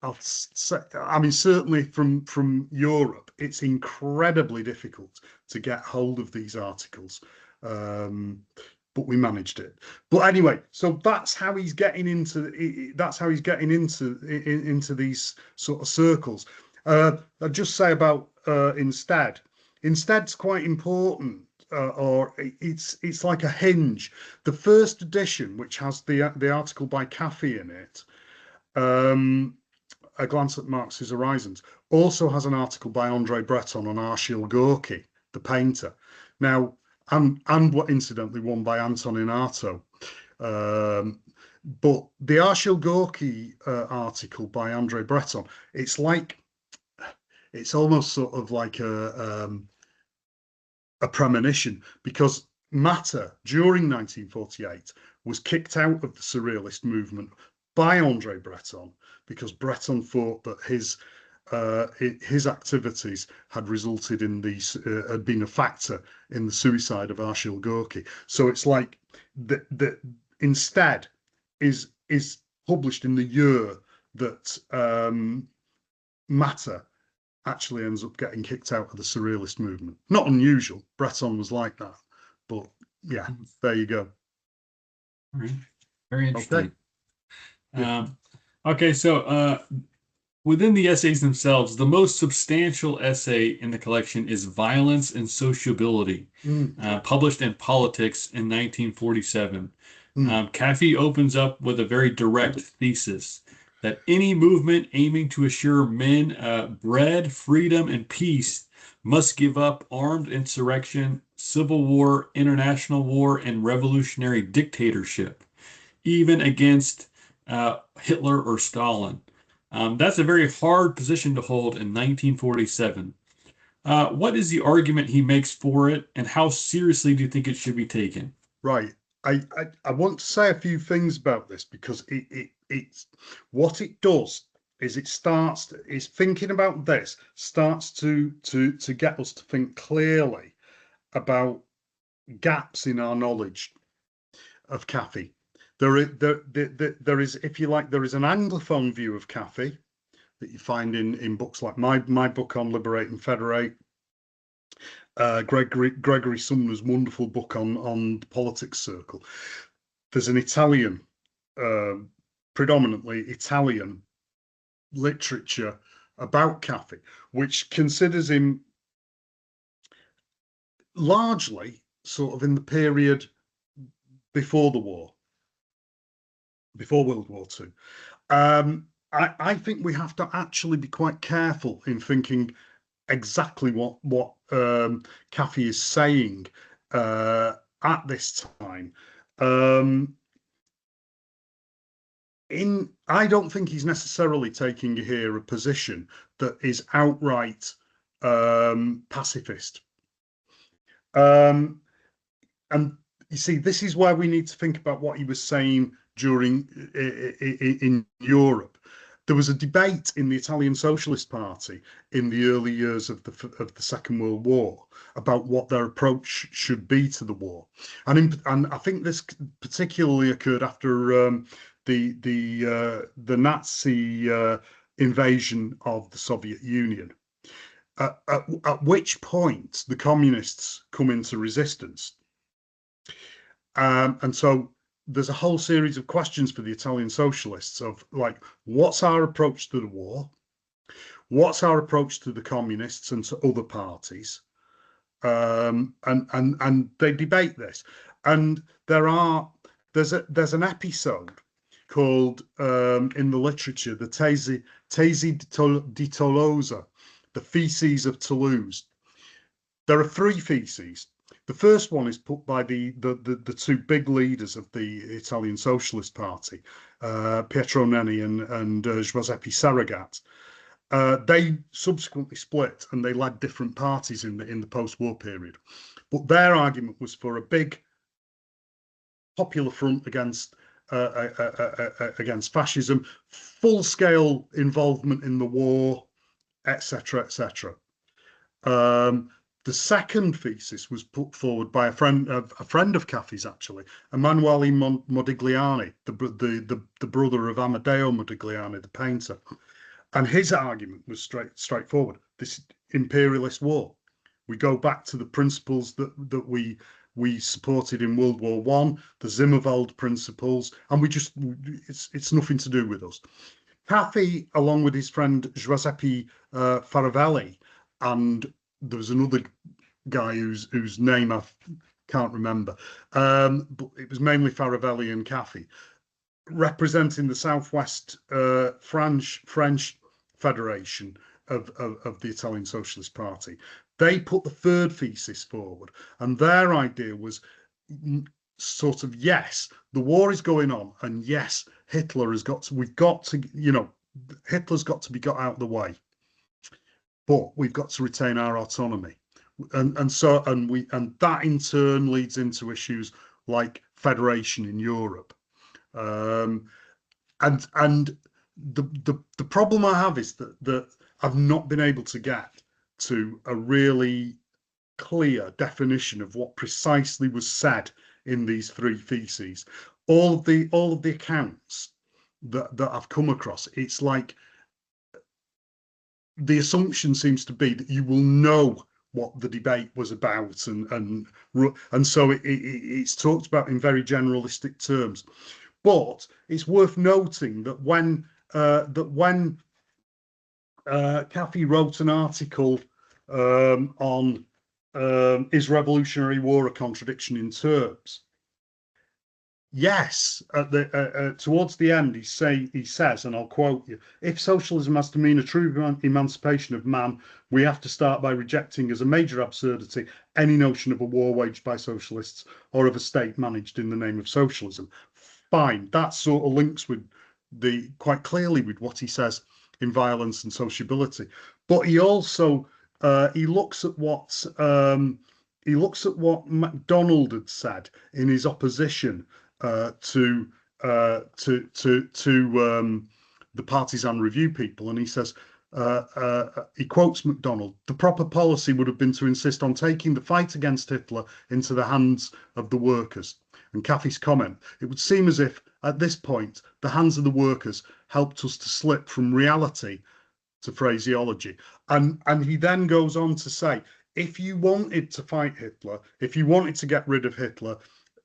I'll say, I mean, certainly from Europe, it's incredibly difficult to get hold of these articles. But we managed it. But anyway, so that's how he's getting into into these sort of circles. I'll just say about Instead. Instead's quite important, or it's like a hinge. The first edition, which has the article by Caffi in it, A Glance at Marx's Horizons, also has an article by Andre Breton on Arshile Gorky, the painter. Now, and what incidentally won by Antonin Artaud. But the Arshile Gorky article by Andre Breton, it's almost sort of like a premonition, because Matter during 1948 was kicked out of the surrealist movement by Andre Breton, because Breton thought that his activities had resulted in had been a factor in the suicide of Arshile Gorky. So it's like the Instead is published in the year that Matter actually ends up getting kicked out of the surrealist movement. Not unusual. Breton was like that. But yeah, there you go. All right. Very Okay. interesting. Okay, so within the essays themselves, the most substantial essay in the collection is Violence and Sociability, published in Politics in 1947. Caffi opens up with a very direct thesis that any movement aiming to assure men bread, freedom, and peace must give up armed insurrection, civil war, international war, and revolutionary dictatorship, even against Hitler or Stalin. That's a very hard position to hold in 1947. What is the argument he makes for it, and how seriously do you think it should be taken? Right. I want to say a few things about this, because it's what it does is thinking about this starts to get us to think clearly about gaps in our knowledge of Caffi. There is, if you like, there is an Anglophone view of Caffi that you find in books like my book on Liberate and Federate, Gregory Sumner's wonderful book on the politics circle. There's an Italian predominantly Italian literature about Caffi, which considers him largely sort of in the period before the war, before World War II. I think we have to actually be quite careful in thinking exactly what Caffi is saying at this time. I don't think he's necessarily taking here a position that is outright pacifist. And you see, this is where we need to think about what he was saying during in Europe. There was a debate in the Italian Socialist Party in the early years of the Second World War about what their approach should be to the war, and I think this particularly occurred after the Nazi invasion of the Soviet Union. At which point the communists come into resistance. And so there's a whole series of questions for the Italian socialists of like, what's our approach to the war? What's our approach to the communists and to other parties? And they debate this. And there's an episode called in the literature, the Tesi di Tolosa, the Theses of Toulouse. There are three theses. The first one is put by the two big leaders of the Italian Socialist Party, Pietro Nenni and Giuseppe Saragat. They subsequently split and they led different parties in the post-war period. But their argument was for a big popular front against fascism, full-scale involvement in the war, etc., etc. The second thesis was put forward by a friend of Caffi's, actually, Emanuele Modigliani, the brother of Amedeo Modigliani, the painter. And his argument was straightforward. This imperialist war. We go back to the principles that we supported in World War I, the Zimmerwald principles, and it's nothing to do with us. Caffi, along with his friend Giuseppe Faravelli, and there was another guy whose name I can't remember, but it was mainly Faravelli and Caffi, representing the Southwest French Federation of the Italian Socialist Party. They put the third thesis forward, and their idea was sort of, yes, the war is going on, and yes, Hitler's got to be got out of the way, but we've got to retain our autonomy. And that in turn leads into issues like federation in Europe. And the problem I have is that I've not been able to get to a really clear definition of what precisely was said in these three theses. All of the accounts that I've come across, it's like the assumption seems to be that you will know what the debate was about, and so it's talked about in very generalistic terms. But it's worth noting that when Caffi wrote an article on Is Revolutionary War a Contradiction in Terms? Yes, towards the end, he says, and I'll quote you: if socialism has to mean a true emancipation of man, we have to start by rejecting as a major absurdity any notion of a war waged by socialists or of a state managed in the name of socialism. Fine, that sort of links with quite clearly with what he says in Violence and Sociability. But he also he looks at what Macdonald had said in his opposition to the Partisan Review people, and he says, he quotes Macdonald: "The proper policy would have been to insist on taking the fight against Hitler into the hands of the workers." And Caffi's comment: "It would seem as if at this point the hands of the workers helped us to slip from reality to phraseology." And he then goes on to say, if you wanted to fight Hitler, if you wanted to get rid of Hitler,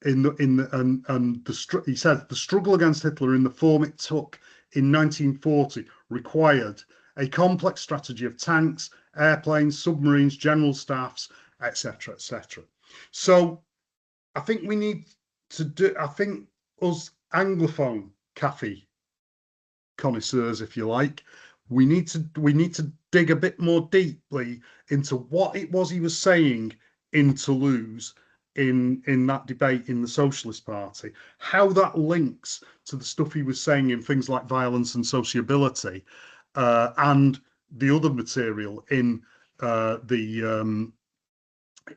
he said the struggle against Hitler in the form it took in 1940 required a complex strategy of tanks, airplanes, submarines, general staffs, etc., etc. So I think we need to do. I think us Anglophone Caffi connoisseurs, if you like, we need to dig a bit more deeply into what it was he was saying in Toulouse in that debate in the Socialist Party, how that links to the stuff he was saying in things like violence and sociability, and the other material the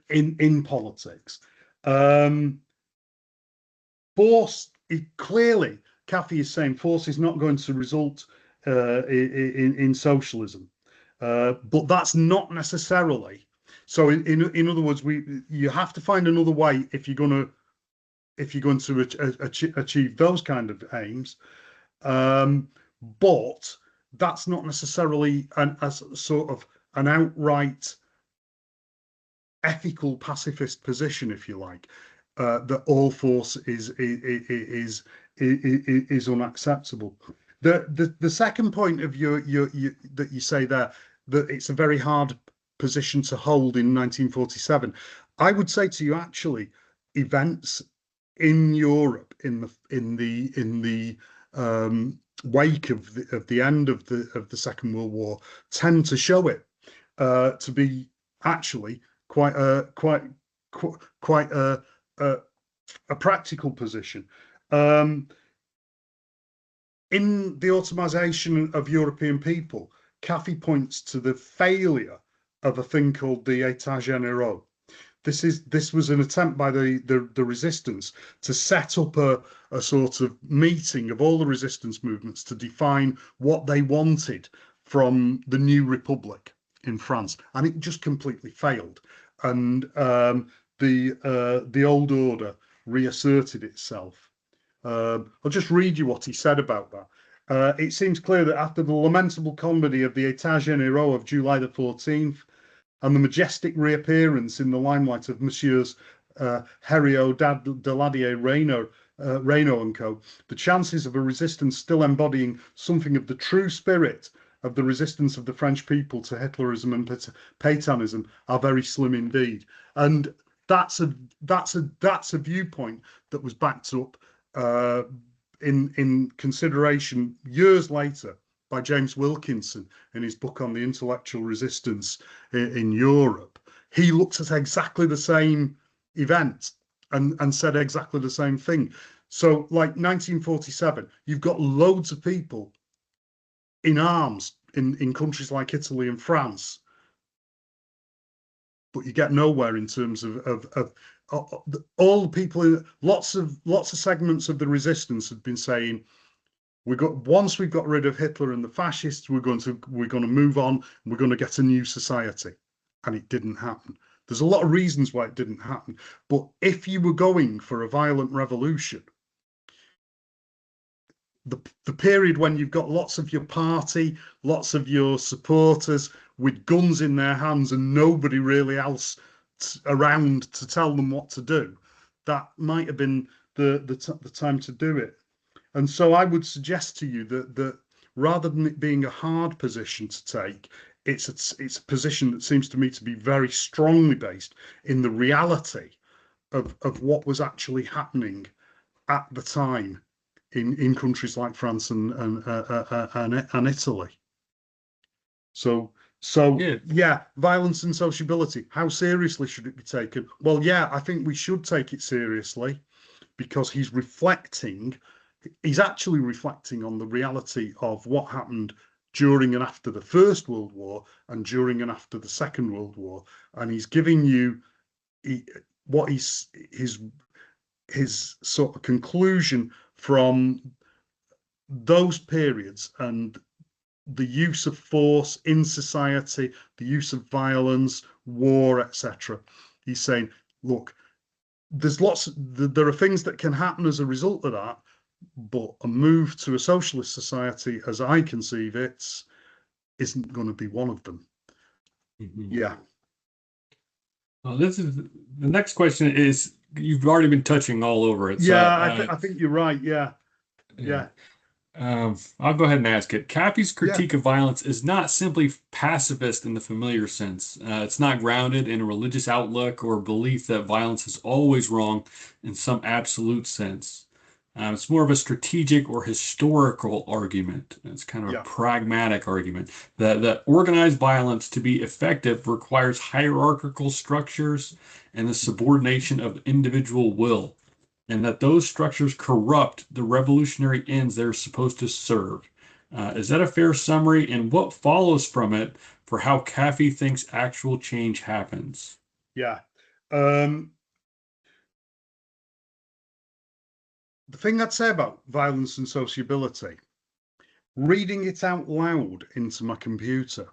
in politics. Um, Force, clearly, Caffi is saying force is not going to result in socialism, but that's not necessarily. So, in other words, you have to find another way if you're going to achieve those kind of aims. But that's not necessarily a sort of an outright ethical pacifist position, if you like, that all force is unacceptable. The second point of your that you say there, that it's a very hard position to hold in 1947. I would say to you, actually, events in Europe in the wake of the end of the Second World War tend to show it to be actually quite a practical position. In the automation of European people, Caffi points to the failure of a thing called the État généraux. This was an attempt by the resistance to set up a sort of meeting of all the resistance movements to define what they wanted from the new republic in France, and it just completely failed. And the old order reasserted itself. I'll just read you what he said about that. It seems clear that after the lamentable comedy of the État généraux of July the 14th, and the majestic reappearance in the limelight of Messieurs Heriot, Daladier, Reynaud and co., the chances of a resistance still embodying something of the true spirit of the resistance of the French people to Hitlerism and Pétainism are very slim indeed. And that's a viewpoint that was backed up in consideration years later by James Wilkinson in his book on the intellectual resistance in Europe. He looked at exactly the same event and said exactly the same thing. So, like 1947, you've got loads of people in arms in countries like Italy and France, but you get nowhere in terms of all the people. Lots of segments of the resistance have been saying, once we've got rid of Hitler and the fascists, we're going to move on. And we're going to get a new society, and it didn't happen. There's a lot of reasons why it didn't happen, but if you were going for a violent revolution, the period when you've got lots of your party, lots of your supporters with guns in their hands, and nobody really else around to tell them what to do, that might have been the time to do it. And so I would suggest to you that rather than it being a hard position to take, it's a position that seems to me to be very strongly based in the reality of what was actually happening at the time in countries like France and Italy. So Yeah. yeah, violence and sociability. How seriously should it be taken? Well, yeah, I think we should take it seriously because he's actually reflecting on the reality of what happened during and after the First World War and during and after the Second World War, and he's giving you what his sort of conclusion from those periods and the use of force in society, the use of violence, war, etc. He's saying, look, there are things that can happen as a result of that, but a move to a socialist society, as I conceive it, isn't going to be one of them. Mhm. Yeah. This is the next question is you've already been touching all over it. So Yeah, I think you're right. Yeah, yeah. yeah, I'll go ahead and ask it. Caffey's yeah, critique of violence is not simply pacifist in the familiar sense. It's not grounded in a religious outlook or belief that violence is always wrong in some absolute sense. It's more of a strategic or historical argument. It's kind of a yeah, pragmatic argument that organized violence to be effective requires hierarchical structures and the subordination of individual will, and that those structures corrupt the revolutionary ends they're supposed to serve. Is that a fair summary? And what follows from it for how Caffi thinks actual change happens? yeah. Um, the thing I'd say about violence and sociability, reading it out loud into my computer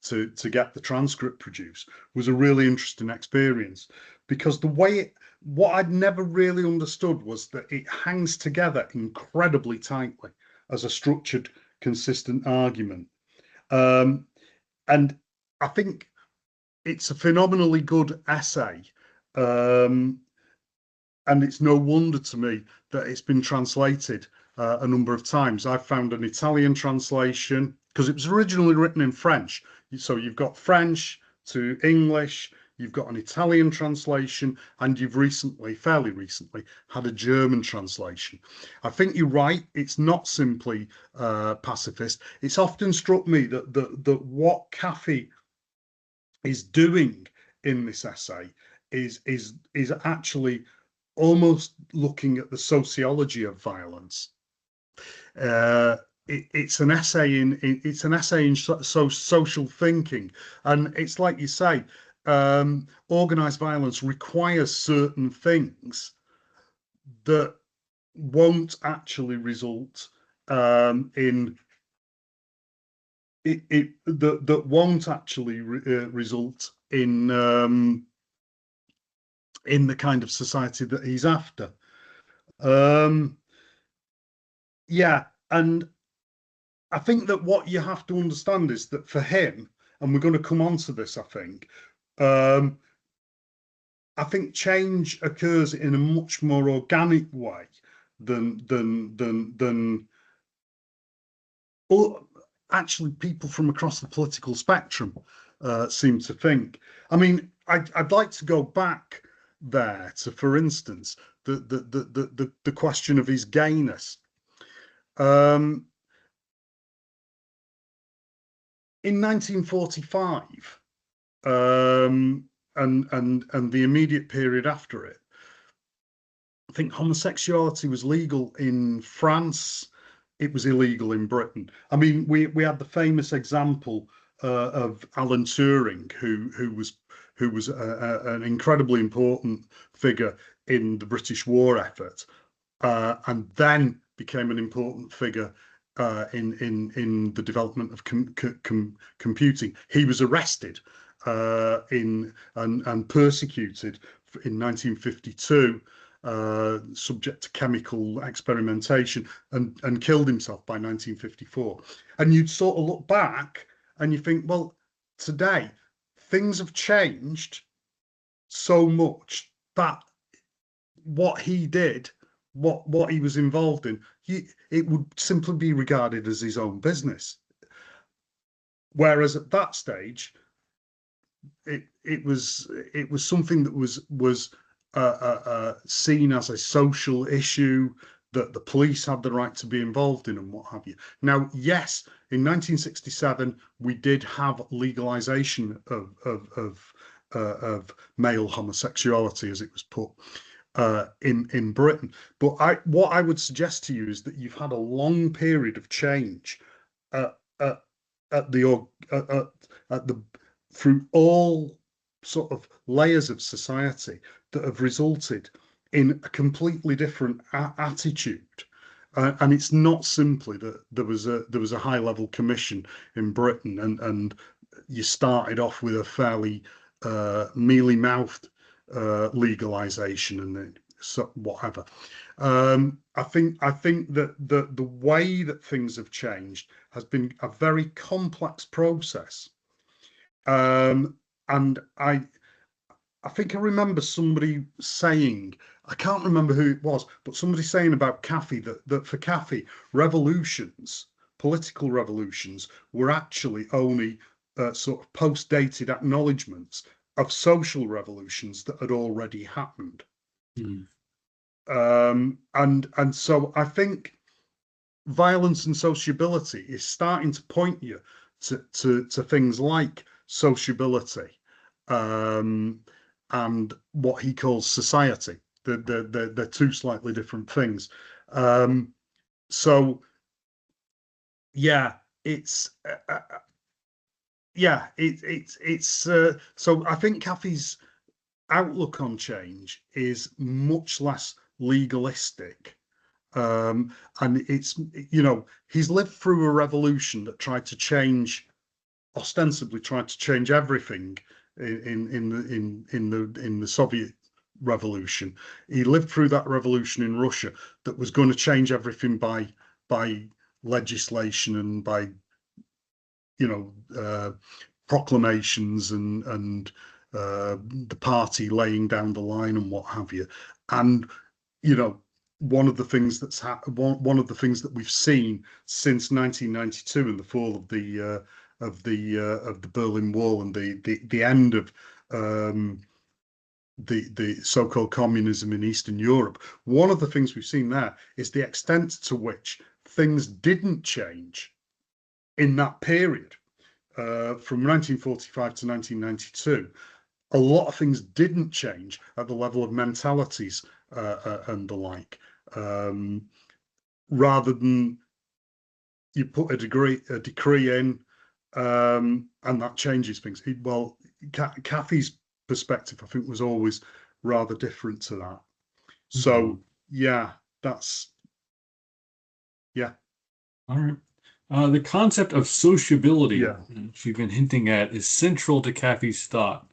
to get the transcript produced was a really interesting experience, because what I'd never really understood was that it hangs together incredibly tightly as a structured, consistent argument. Um, and I think it's a phenomenally good essay. Um, and it's no wonder to me that it's been translated a number of times. I've found an Italian translation because it was originally written in French. So you've got French to English, you've got an Italian translation, and you've recently, fairly recently, had a German translation. I think you're right. It's not simply pacifist. It's often struck me that what Caffi is doing in this essay is actually almost looking at the sociology of violence. Uh, it's an essay in social thinking, and it's like you say, organized violence requires certain things that won't actually result in that won't actually result in the kind of society that he's after. Um, yeah, and I think that what you have to understand is that for him, and we're going to come on to this, um, I think change occurs in a much more organic way than or actually people from across the political spectrum seem to think. I mean, I'd like to go back there to, for instance, the question of his gayness. Um, in 1945, and the immediate period after it, I think homosexuality was legal in France. It was illegal in Britain. I mean, we had the famous example of Alan Turing, who was an incredibly important figure in the British war effort, and then became an important figure in the development of computing. He was arrested in and persecuted in 1952, subject to chemical experimentation, and killed himself by 1954. And you'd sort of look back and you think, well, today things have changed so much that what he did, what he was involved in, it would simply be regarded as his own business. Whereas at that stage, it was something that was seen as a social issue that the police had the right to be involved in and what have you. Now, yes, in 1967 we did have legalization of male homosexuality, as it was put, in Britain. But what I would suggest to you is that you've had a long period of change at, at, at the at the through all sort of layers of society that have resulted in a completely different attitude. And it's not simply that there was a high level commission in Britain, and you started off with a fairly mealy mouthed legalization and then so whatever. I think that the way that things have changed has been a very complex process, and I think I remember somebody saying, I can't remember who it was, but somebody saying about Caffi that for Caffi, revolutions, political revolutions, were actually only sort of post-dated acknowledgements of social revolutions that had already happened. Mm. And so I think violence and sociability is starting to point you to things like sociability, um, and what he calls society. They're two slightly different things. Um, so yeah, it's yeah, it's so I think Caffey's outlook on change is much less legalistic. And it's, he's lived through a revolution that tried to change, ostensibly tried to change everything in the Soviet revolution. He lived through that revolution in Russia that was going to change everything by legislation and by, you know, proclamations and the party laying down the line and what have you. And you know, one of the things one of the things that we've seen since 1992 and the fall of the Berlin Wall and the end of the so-called communism in Eastern Europe. One of the things we've seen there is the extent to which things didn't change in that period, from 1945 to 1992. A lot of things didn't change at the level of mentalities and the like. Rather than you put a decree in, and that changes things. Well, Kathy's perspective, I think, was always rather different to that. Mhm. So yeah, that's yeah, All right. The concept of sociability, yeah, which you've been hinting at, is central to Caffey's thought.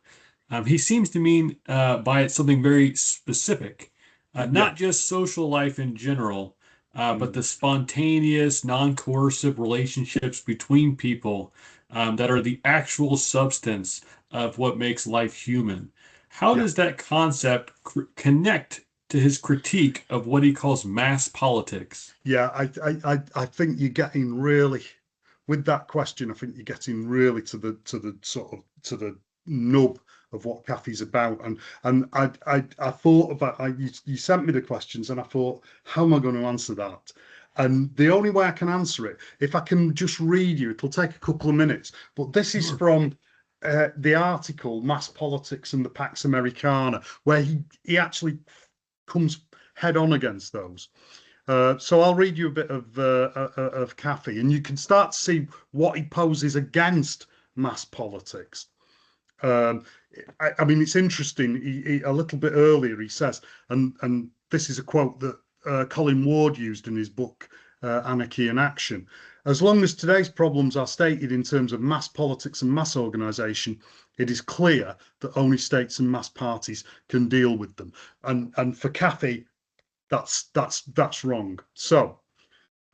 He seems to mean by it something very specific, yeah, not just social life in general, but mm, the spontaneous, non-coercive relationships between people that are the actual substance of what makes life human. How yeah. does that concept connect to his critique of what he calls mass politics? Yeah, I think you're getting really with that question. I think you're getting really to the sort of to the nub of what Kathy's about. And I thought about you sent me the questions and I thought, how am I going to answer that? And the only way I can answer it, if I can just read you, it'll take a couple of minutes. But this is Sure. from the article "Mass Politics and the Pax Americana," where he actually comes head on against those. So I'll read you a bit of Caffi, and you can start to see what he poses against mass politics. Um, I mean, it's interesting. A little bit earlier, he says, and this is a quote that Colin Ward used in his book Anarchy in Action. As long as today's problems are stated in terms of mass politics and mass organisation, it is clear that only states and mass parties can deal with them. And for Cathy, that's wrong. So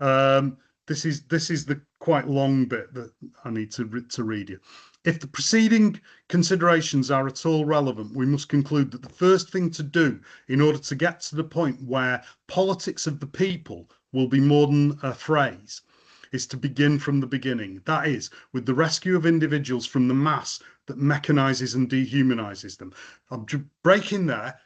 um, this is the quite long bit that I need to read you. If the preceding considerations are at all relevant, we must conclude that the first thing to do in order to get to the point where politics of the people will be more than a phrase is to begin from the beginning. That is, with the rescue of individuals from the mass that mechanizes and dehumanizes them. I'm breaking there.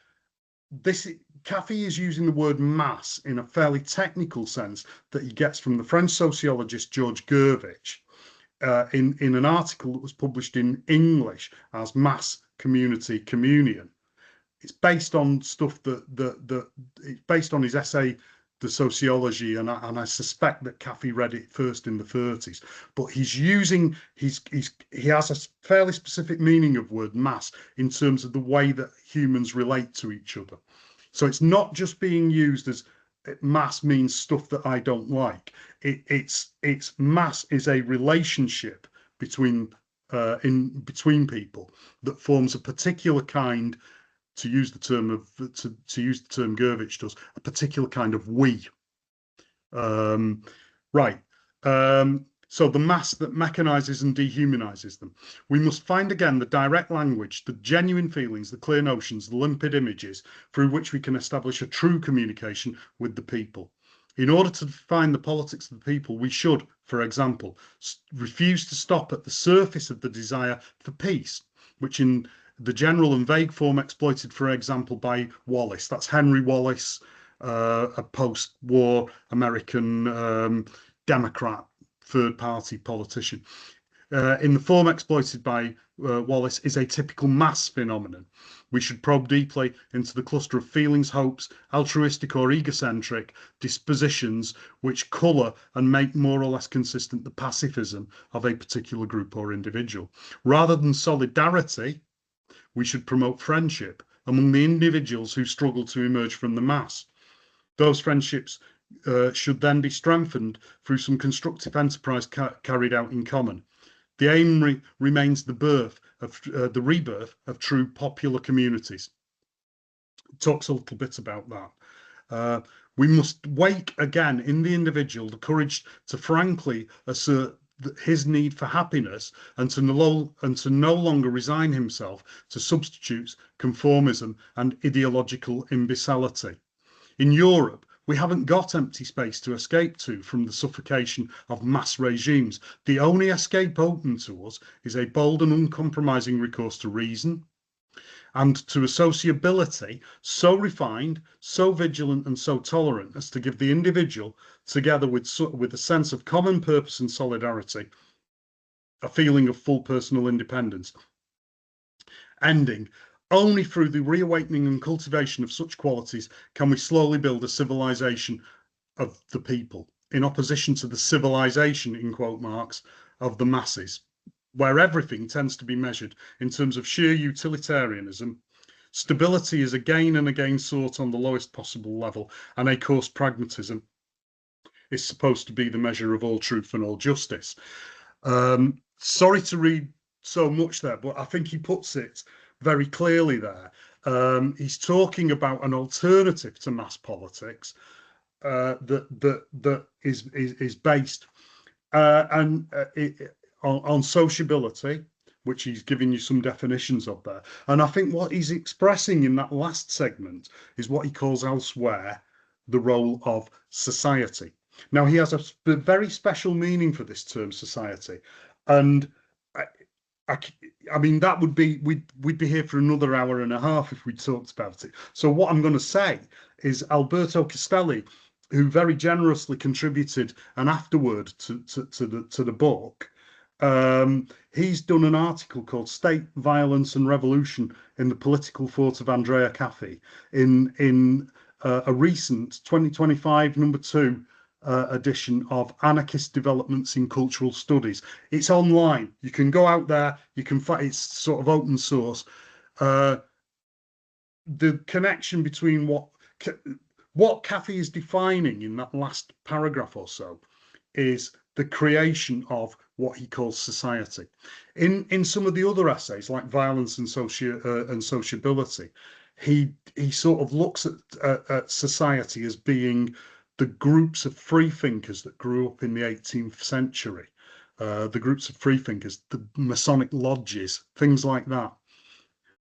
This Caffey is using the word mass in a fairly technical sense that he gets from the French sociologist George Gervich in an article that was published in English as Mass Community Communion. It's based on stuff that it's based on his essay The Sociology, and I suspect that Caffey read it first in the 30s. But he has a fairly specific meaning of word mass in terms of the way that humans relate to each other. So it's not just being used as mass means stuff that I don't like. It's mass is a relationship between between people that forms a particular kind, to use the term to use the term Gervich does, a particular kind of we. Um, right. So the mass that mechanizes and dehumanizes them. We must find again the direct language, the genuine feelings, the clear notions, the limpid images through which we can establish a true communication with the people. In order to define the politics of the people, we should, for example, refuse to stop at the surface of the desire for peace, which in the general and vague form exploited, for example, by Wallace. That's Henry Wallace, a post-war American Democrat third party politician. In the form exploited by Wallace is a typical mass phenomenon. We should probe deeply into the cluster of feelings, hopes, altruistic or egocentric dispositions which colour and make more or less consistent the pacifism of a particular group or individual. Rather than solidarity, we should promote friendship among the individuals who struggle to emerge from the mass. Those friendships should then be strengthened through some constructive enterprise carried out in common. The aim remains the rebirth of true popular communities. It talks a little bit about that. We must wake again in the individual the courage to frankly assert his need for happiness and to no longer resign himself to substitutes, conformism, and ideological imbecility. In Europe, we haven't got empty space to escape to from the suffocation of mass regimes. The only escape open to us is a bold and uncompromising recourse to reason and to a sociability so refined, so vigilant, and so tolerant as to give the individual, together with a sense of common purpose and solidarity, a feeling of full personal independence. Ending. Only through the reawakening and cultivation of such qualities can we slowly build a civilization of the people, in opposition to the civilization, in quote marks, of the masses, where everything tends to be measured in terms of sheer utilitarianism. Stability is again and again sought on the lowest possible level, and a coarse pragmatism is supposed to be the measure of all truth and all justice. Sorry to read so much there, but I think he puts it very clearly there. He's talking about an alternative to mass politics that is based on sociability, which he's giving you some definitions of there. And I think what he's expressing in that last segment is what he calls elsewhere the role of society. Now, he has a very special meaning for this term society. And I mean, that would be, we'd be here for another hour and a half if we talked about it. So what I'm going to say is Alberto Castelli, who very generously contributed an afterword to the book, he's done an article called State, Violence and Revolution in the Political Thought of Andrea Caffi in a recent 2025 #2 edition of Anarchist Developments in Cultural Studies. It's online. You can go out there. You can find it's sort of open source. The connection between what Caffi is defining in that last paragraph or so is the creation of what he calls society. In some of the other essays, like Violence and Sociability, he sort of looks at society as being the groups of freethinkers that grew up in the 18th century, the groups of freethinkers, the Masonic lodges, things like that.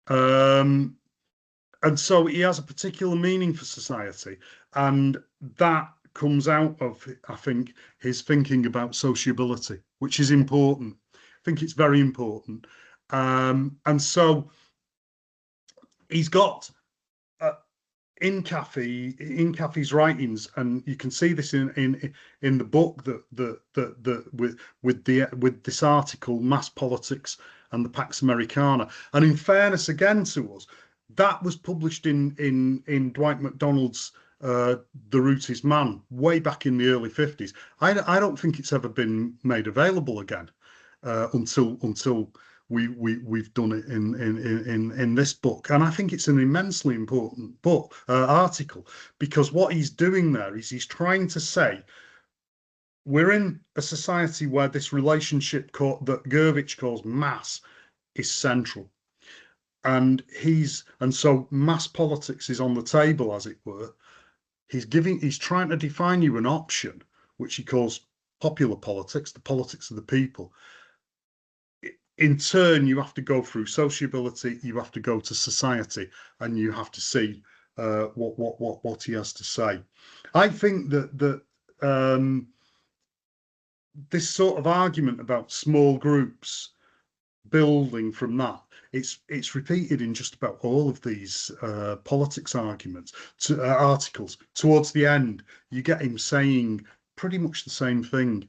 And so he has a particular meaning for society, and that comes out of, I think, his thinking about sociability, which is important. I think it's very important. And so he's got in Caffi's writings, and you can see this in the book with this article, Mass Politics and the Pax Americana. And in fairness again to us, that was published in Dwight Macdonald's The Root is Man way back in the early 50s. I don't think it's ever been made available again until we've done it in this book. And I think it's an immensely important book article, because what he's doing there is he's trying to say we're in a society where this relationship that Gurvich calls mass is central. And so mass politics is on the table, as it were. He's trying to define you an option, which he calls popular politics, the politics of the people. In turn, you have to go through sociability, you have to go to society, and you have to see what he has to say. I think that this sort of argument about small groups building from that, it's repeated in just about all of these politics arguments articles. Towards the end, you get him saying pretty much the same thing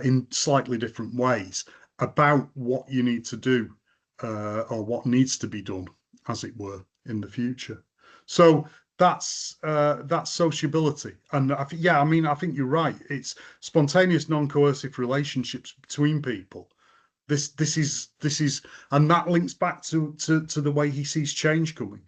in slightly different ways about what you need to do or what needs to be done, as it were, in the future. So that's sociability, and yeah, I mean, I think you're right. It's spontaneous, non-coercive relationships between people. This is, and that links back to the way he sees change coming.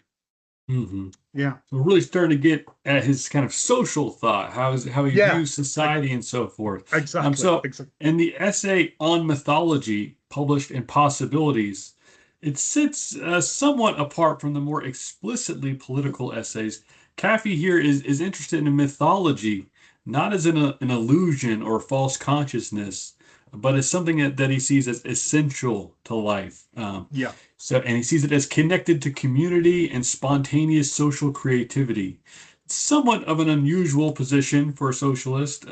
Hmm. Yeah, So we're really starting to get at his kind of social thought, how he yeah, views society and so forth. exactly, So exactly. in the essay on mythology published in Possibilities, it sits somewhat apart from the more explicitly political essays. Caffi here is interested in mythology, not as an illusion or false consciousness, but as something that he sees as essential to life. Yeah, And he sees it as connected to community and spontaneous social creativity. Somewhat of an unusual position for a socialist.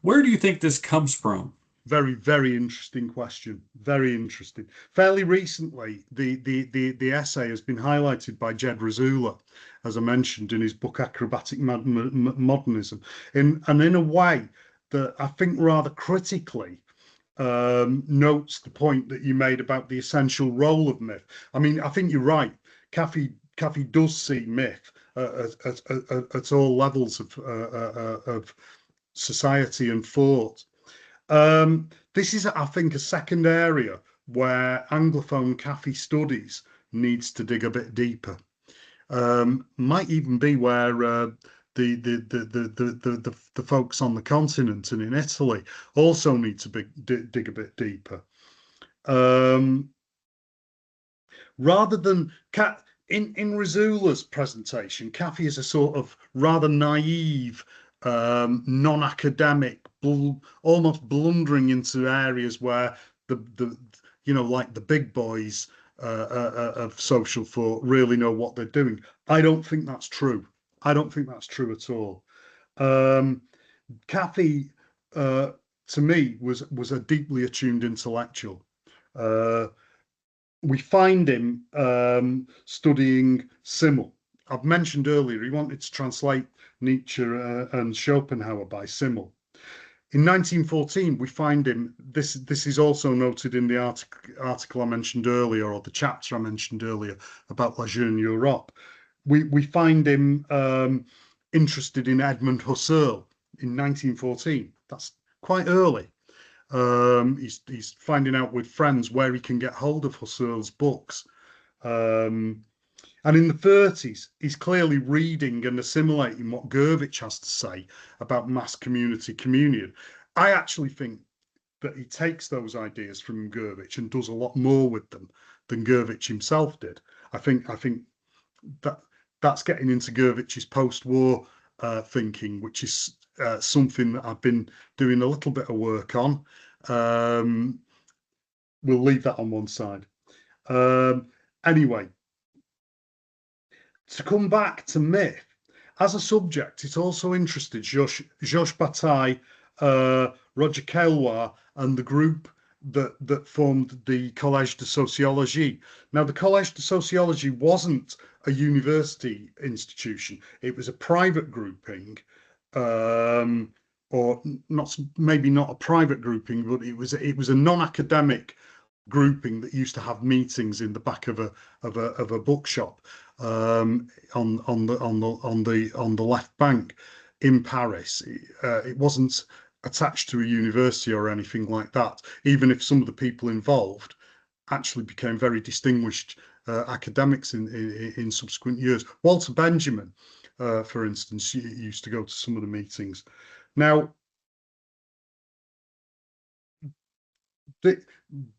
Where do you think this comes from? very, very interesting question. Very interesting. Fairly recently, the essay has been highlighted by Jed Razula, as I mentioned in his book Acrobatic Modernism, in a way that I think rather critically notes the point that you made about the essential role of myth. I mean, I think you're right. Caffi does see myth at all levels of society and thought. This is, I think, a second area where Anglophone Caffi studies needs to dig a bit deeper. Might even be where the folks on the continent and in Italy also need to dig a bit deeper. Um, rather than in Risula's presentation, Caffi is a sort of rather naive, non-academic, almost blundering into areas where the like the big boys of social thought really know what they're doing. I don't think that's true. I don't think that's true at all. Um, Caffi, to me, was a deeply attuned intellectual. Uh, we find him studying Simmel. I've mentioned earlier he wanted to translate Nietzsche and Schopenhauer by Simmel. In 1914, we find him. This is also noted in the article I mentioned earlier, or the chapter I mentioned earlier about La Jeune Europe. We find him interested in Edmund Husserl in 1914. That's quite early. He's finding out with friends where he can get hold of Husserl's books. Um, and in the 30s, he's clearly reading and assimilating what Gurvitch has to say about mass community communion. I actually think that he takes those ideas from Gurvitch and does a lot more with them than Gurvitch himself did. I think that that's getting into Gurvitch's post-war thinking, which is something that I've been doing a little bit of work on. Um, we'll leave that on one side. Anyway, to come back to myth, as a subject, it also interested Georges Bataille, Roger Caillois, and the group that formed the Collège de Sociologie. Now, the Collège de Sociologie wasn't a university institution; it was a private grouping, or not, maybe not a private grouping, but it was a non-academic grouping that used to have meetings in the back of a bookshop on the left bank in Paris. It wasn't attached to a university or anything like that, even if some of the people involved actually became very distinguished academics in subsequent years. Walter Benjamin, for instance, used to go to some of the meetings. Now, the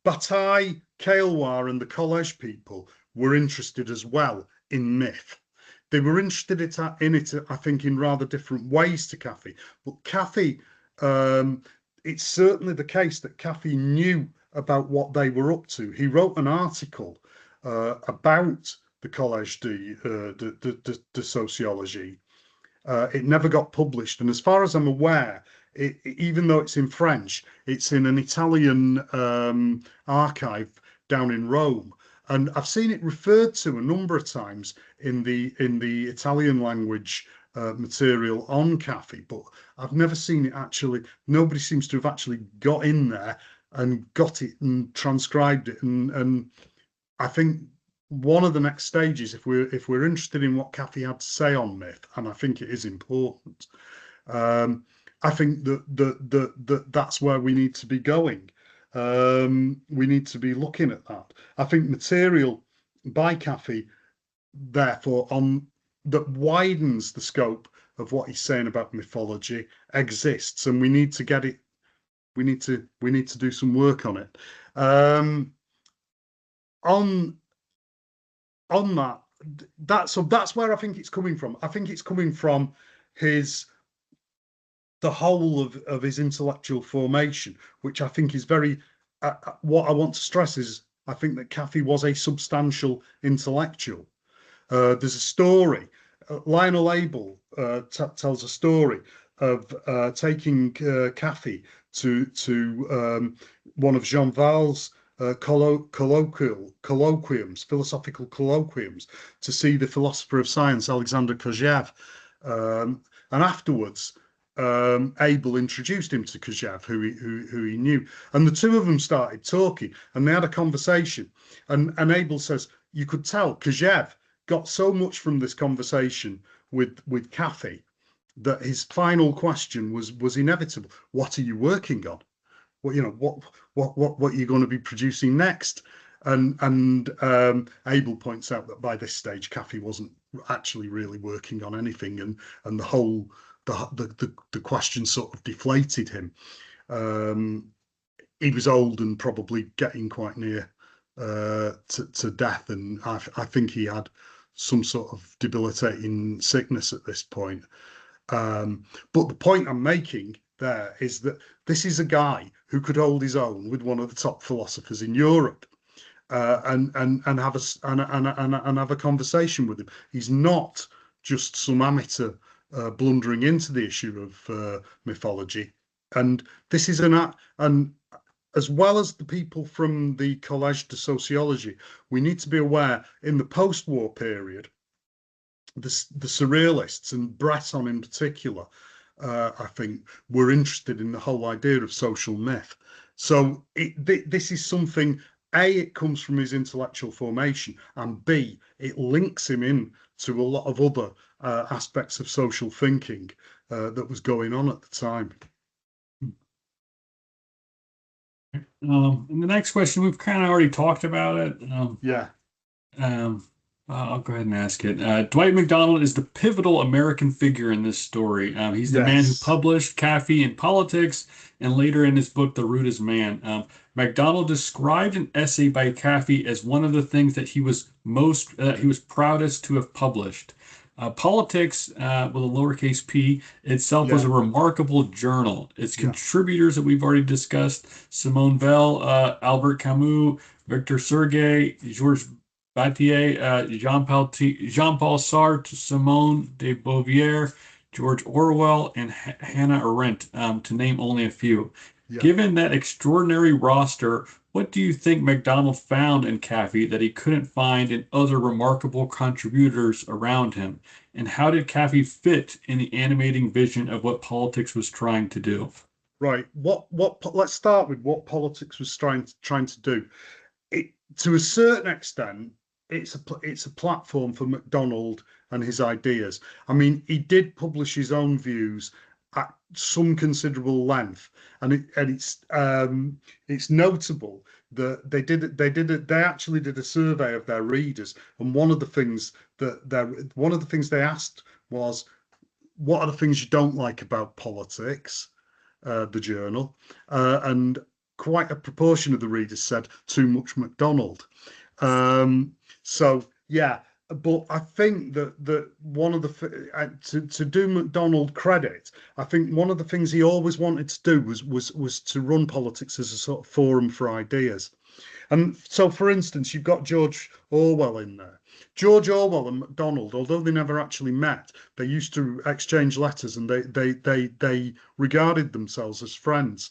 Bataille, Caillois, and the college people were interested as well in myth. They were interested in it, I think, in rather different ways to Caffi. But Caffi, um, it's certainly the case that Caffi knew about what they were up to. He wrote an article about the Collège de Sociologie. It never got published, and as far as I'm aware, even though it's in French, it's in an Italian archive down in Rome, and I've seen it referred to a number of times in the Italian language material on Caffi, but I've never seen it actually. Nobody seems to have actually got in there and got it and transcribed it, and I think one of the next stages, if we're interested in what Caffi had to say on myth, and I think it is important, I think that's where we need to be going. We need to be looking at that. I think material by Caffi, therefore, on that widens the scope of what he's saying about mythology exists, and we need to get it. We need to do some work on it. On on that, that's where I think it's coming from. I think it's coming from his the whole of his intellectual formation, which I think is very. What I want to stress is I think that Caffi was a substantial intellectual. There's a story. Lionel Abel tells a story of taking Caffi to one of Jean Val's colloquiums, philosophical colloquiums, to see the philosopher of science, Alexander Kojève. And afterwards, Abel introduced him to Kojève, who he knew. And the two of them started talking and they had a conversation. And Abel says, you could tell Kojève got so much from this conversation with Caffi that his final question was inevitable. What are you working on? What are you going to be producing next? And Abel points out that by this stage, Caffi wasn't actually really working on anything, and the question sort of deflated him. He was old and probably getting quite near to death, and I think he had some sort of debilitating sickness at this point. But the point I'm making there is that this is a guy who could hold his own with one of the top philosophers in Europe, and have a conversation with him. He's not just some amateur blundering into the issue of mythology. And this is and as well as the people from the Collège de Sociologie, we need to be aware in the post-war period, the surrealists and Breton in particular, I think, were interested in the whole idea of social myth. So this is something, A, it comes from his intellectual formation, and B, it links him in to a lot of other aspects of social thinking that was going on at the time. And the next question, we've kind of already talked about it. Yeah. I'll go ahead and ask it. Dwight Macdonald is the pivotal American figure in this story. He's the man who Yes. published Caffi in Politics and later in his book, The Root is Man. Macdonald described an essay by Caffi as one of the things that he was proudest to have published. Politics, with a lowercase p, itself was Yeah. a remarkable journal. Its Yeah. contributors that we've already discussed, Simone Weil, Albert Camus, Victor Sergei, Georges Bataille, Jean-Paul Sartre, Simone de Beauvoir, George Orwell, and Hannah Arendt, to name only a few. Yeah. Given that extraordinary roster, what do you think Macdonald found in Caffi that he couldn't find in other remarkable contributors around him? And how did Caffi fit in the animating vision of what politics was trying to do? Right. Let's start with what politics was trying to do. It, to a certain extent, it's a platform for Macdonald and his ideas. I mean, he did publish his own views at some considerable length, and it's notable that they actually did a survey of their readers, and one of the things they asked was, what are the things you don't like about politics, the journal, and quite a proportion of the readers said too much Macdonald. So yeah, but I think that one of to do MacDonald credit, I think one of the things he always wanted to do was to run politics as a sort of forum for ideas. And so, for instance, you've got George Orwell in there. George Orwell and MacDonald, although they never actually met, they used to exchange letters, and they regarded themselves as friends.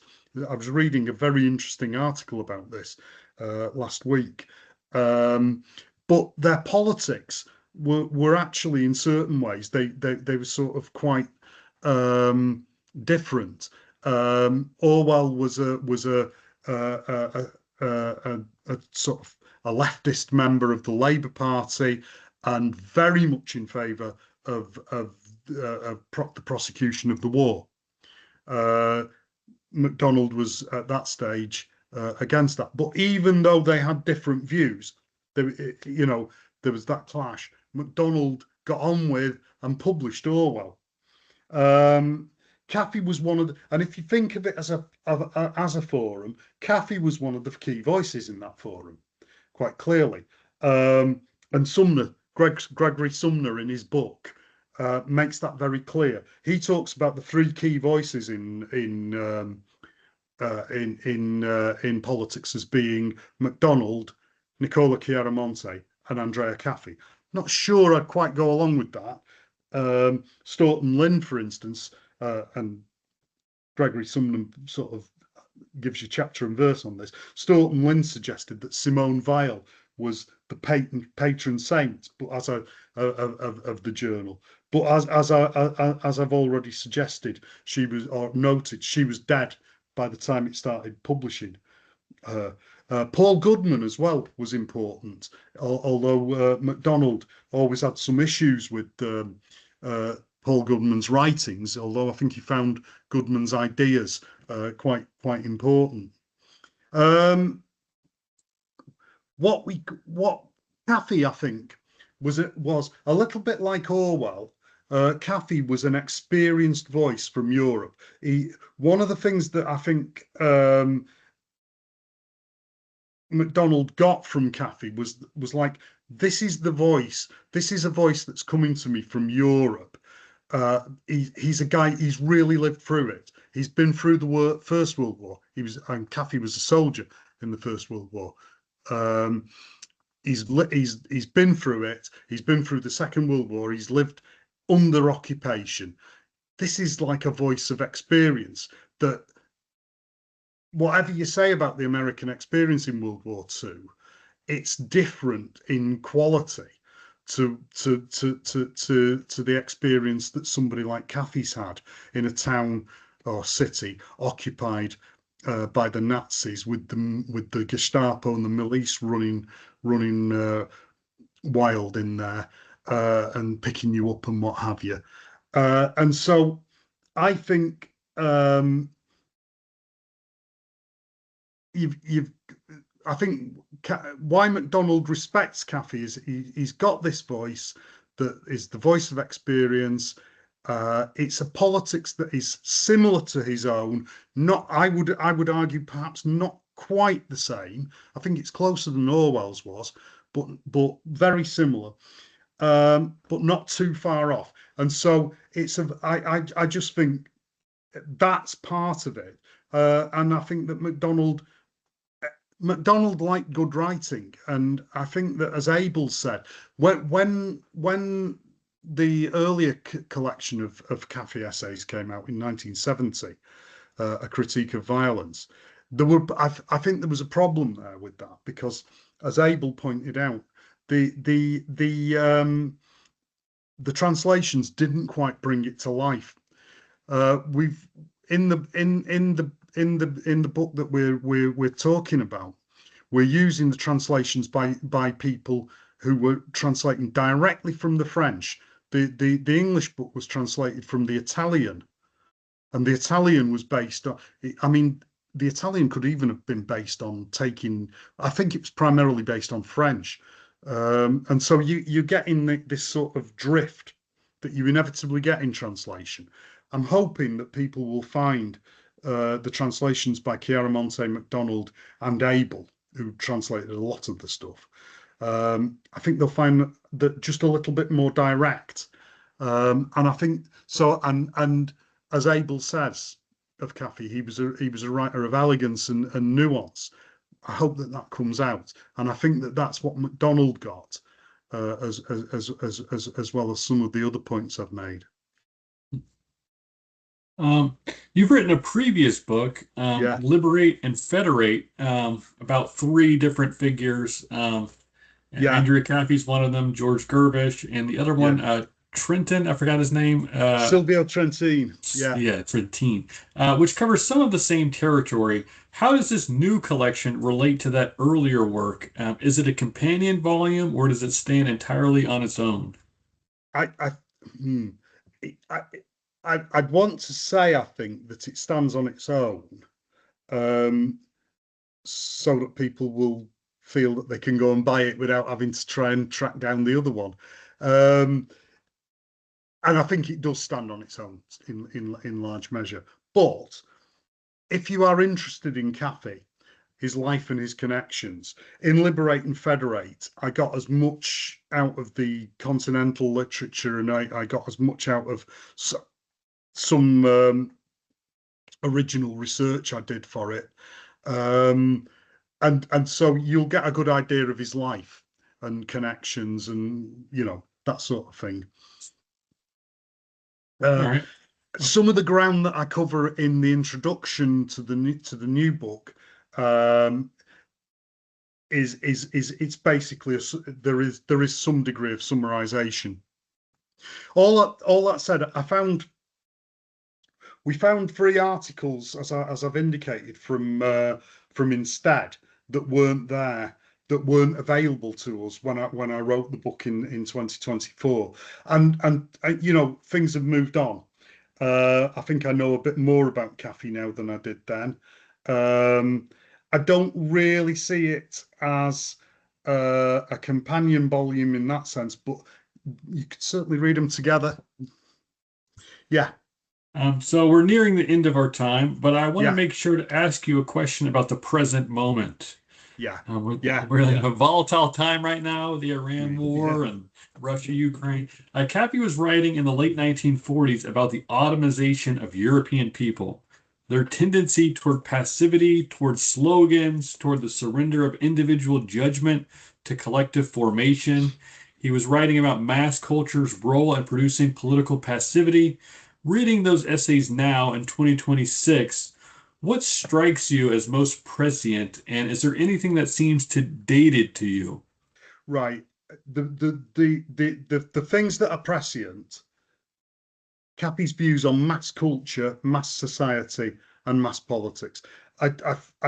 I was reading a very interesting article about this last week. Um, but their politics were actually, in certain ways, they were sort of quite um, different. Orwell was a sort of a leftist member of the Labour Party, and very much in favour of the prosecution of the war. Uh, MacDonald was at that stage against that. But even though they had different views, there, there was that clash. MacDonald got on with and published Orwell. Um, Caffi was one of the, and if you think of it as a forum, Caffi was one of the key voices in that forum, quite clearly. And Gregory Sumner, in his book, makes that very clear. He talks about the three key voices in politics as being MacDonald, Nicola Chiaramonte, and Andrea Caffi. Not sure I'd quite go along with that. Staunton Lynn, for instance, and Gregory Sumner sort of gives you chapter and verse on this. Staunton Lynn suggested that Simone Weil was the patron saint, but of the journal. But as I've already suggested, she was, or noted, she was dead by the time it started publishing her. Paul Goodman as well was important, although MacDonald always had some issues with Paul Goodman's writings, although I think he found Goodman's ideas quite important. What Caffi, I think, was a little bit like Orwell. Caffi was an experienced voice from Europe. One of the things that I think MacDonald got from Caffi was like, this is the voice. This is a voice that's coming to me from Europe. He's a guy. He's really lived through it. He's been through the First World War. And Caffi was a soldier in the First World War. Um, he's been through it. He's been through the Second World War. He's lived under occupation. This is like a voice of experience that, whatever you say about the American experience in World War II, it's different in quality to the experience that somebody like Caffi's had in a town or city occupied by the Nazis, with the Gestapo and the milice running wild in there and picking you up and what have you. And so I think you've I think why MacDonald respects Caffi is he's got this voice that is the voice of experience. It's a politics that is similar to his own. Not, I would argue, perhaps not quite the same. I think it's closer than Orwell's was, but very similar, but not too far off. And so I just think that's part of it. And I think that MacDonald liked good writing, and I think that, as Abel said, when the earlier collection of Caffi essays came out in 1970, A Critique of Violence, I think there was a problem there with that, because, as Abel pointed out, the the the the translations didn't quite bring it to life. We've in the book that we're talking about, we're using the translations by people who were translating directly from the French. The English book was translated from the Italian, and the Italian was based on, I mean, the Italian could even have been based on taking, I think it was primarily based on French. And so you get in this sort of drift that you inevitably get in translation. I'm hoping that people will find the translations by Chiaramonte, MacDonald, and Abel, who translated a lot of the stuff. I think they'll find that just a little bit more direct. And I think so. And as Abel says of Caffi, he was a writer of elegance and nuance. I hope that that comes out, and I think that that's what MacDonald got, as well as some of the other points I've made. Um, you've written a previous book, Yeah, Liberate and Federate, about three different figures. yeah, Andrea Caffi's one of them, George Gerbish, and the other yeah. one, Trenton, I forgot his name. Silvio Trentine. Yeah, Yeah, Trentin, which covers some of the same territory. How does this new collection relate to that earlier work? Is it a companion volume or does it stand entirely on its own? I, hmm, I, I'd want to say I think that it stands on its own, um, so that people will feel that they can go and buy it without having to try and track down the other one. Um, and I think it does stand on its own in large measure. But if you are interested in Caffi, his life and his connections, in Liberate and Federate, I got as much out of the continental literature, and I got as much out of some original research I did for it. Um, and so you'll get a good idea of his life and connections and that sort of thing. All Uh, right. some of the ground that I cover in the introduction to the new book, um, is it's basically there is some degree of summarization. All that said, we found three articles, as I've indicated, from Instead, that weren't there, that weren't available to us when I wrote the book in 2024, and things have moved on. I think I know a bit more about Caffi now than I did then. Um, I don't really see it as a companion volume in that sense, but you could certainly read them together. Yeah, So we're nearing the end of our time, but I want to yeah, make sure to ask you a question about the present moment. yeah, yeah, We're in yeah, a volatile time right now, the Iran yeah. war and Russia, Ukraine. Caffi was writing in the late 1940s about the automation of European people, their tendency toward passivity, toward slogans, toward the surrender of individual judgment to collective formation. He was writing about mass culture's role in producing political passivity. Reading those essays now in 2026, what strikes you as most prescient, and is there anything that seems to dated to you? Right. The things that are prescient, Cappy's views on mass culture, mass society, and mass politics. I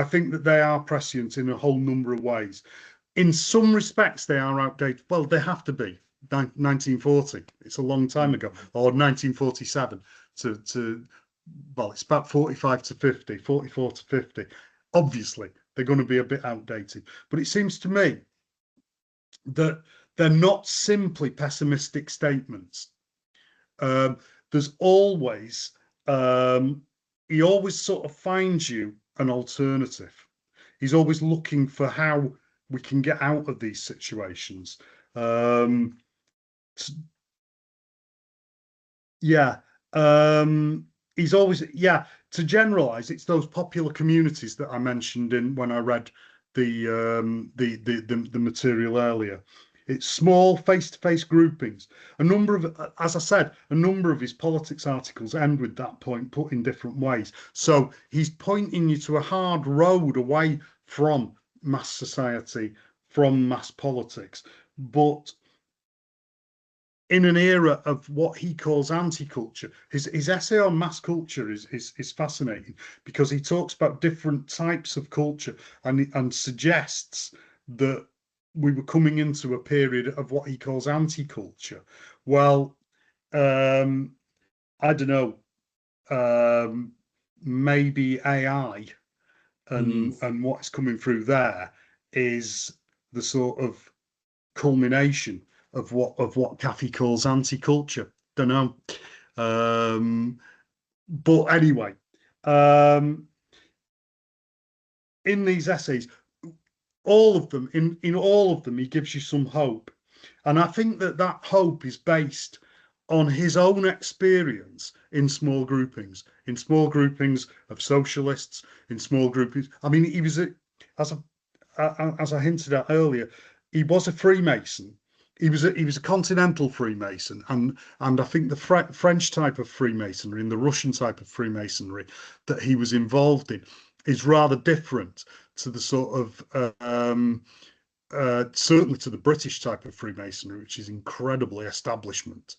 think that they are prescient in a whole number of ways. In some respects, they are outdated. Well, they have to be. 1940. It's a long time ago, or 1947 to well, it's about 45 to 50, 44 to 50. Obviously, they're going to be a bit outdated. But it seems to me that they're not simply pessimistic statements. Um, there's always he always sort of finds you an alternative. He's always looking for how we can get out of these situations. Um, yeah, he's always yeah. To generalize, it's those popular communities that I mentioned in when I read the material earlier. It's small face-to-face groupings. A number of, as I said, a number of his politics articles end with that point put in different ways. So he's pointing you to a hard road away from mass society, from mass politics, but in an era of what he calls anti-culture. His essay on mass culture is fascinating because he talks about different types of culture and suggests that we were coming into a period of what he calls anti-culture. Well, um, I don't know, maybe AI Mm. and what's coming through there is the sort of culmination of what Caffi calls anti-culture. Don't know. Um, but anyway, um, in these essays, all of them, in all of them, he gives you some hope. And I think that that hope is based on his own experience in small groupings of socialists, in small groupings. I mean, he was as as I hinted at earlier, he was a Freemason. He was a continental Freemason, and I think the French type of Freemasonry and the Russian type of Freemasonry that he was involved in is rather different to the sort of certainly to the British type of Freemasonry, which is incredibly establishment.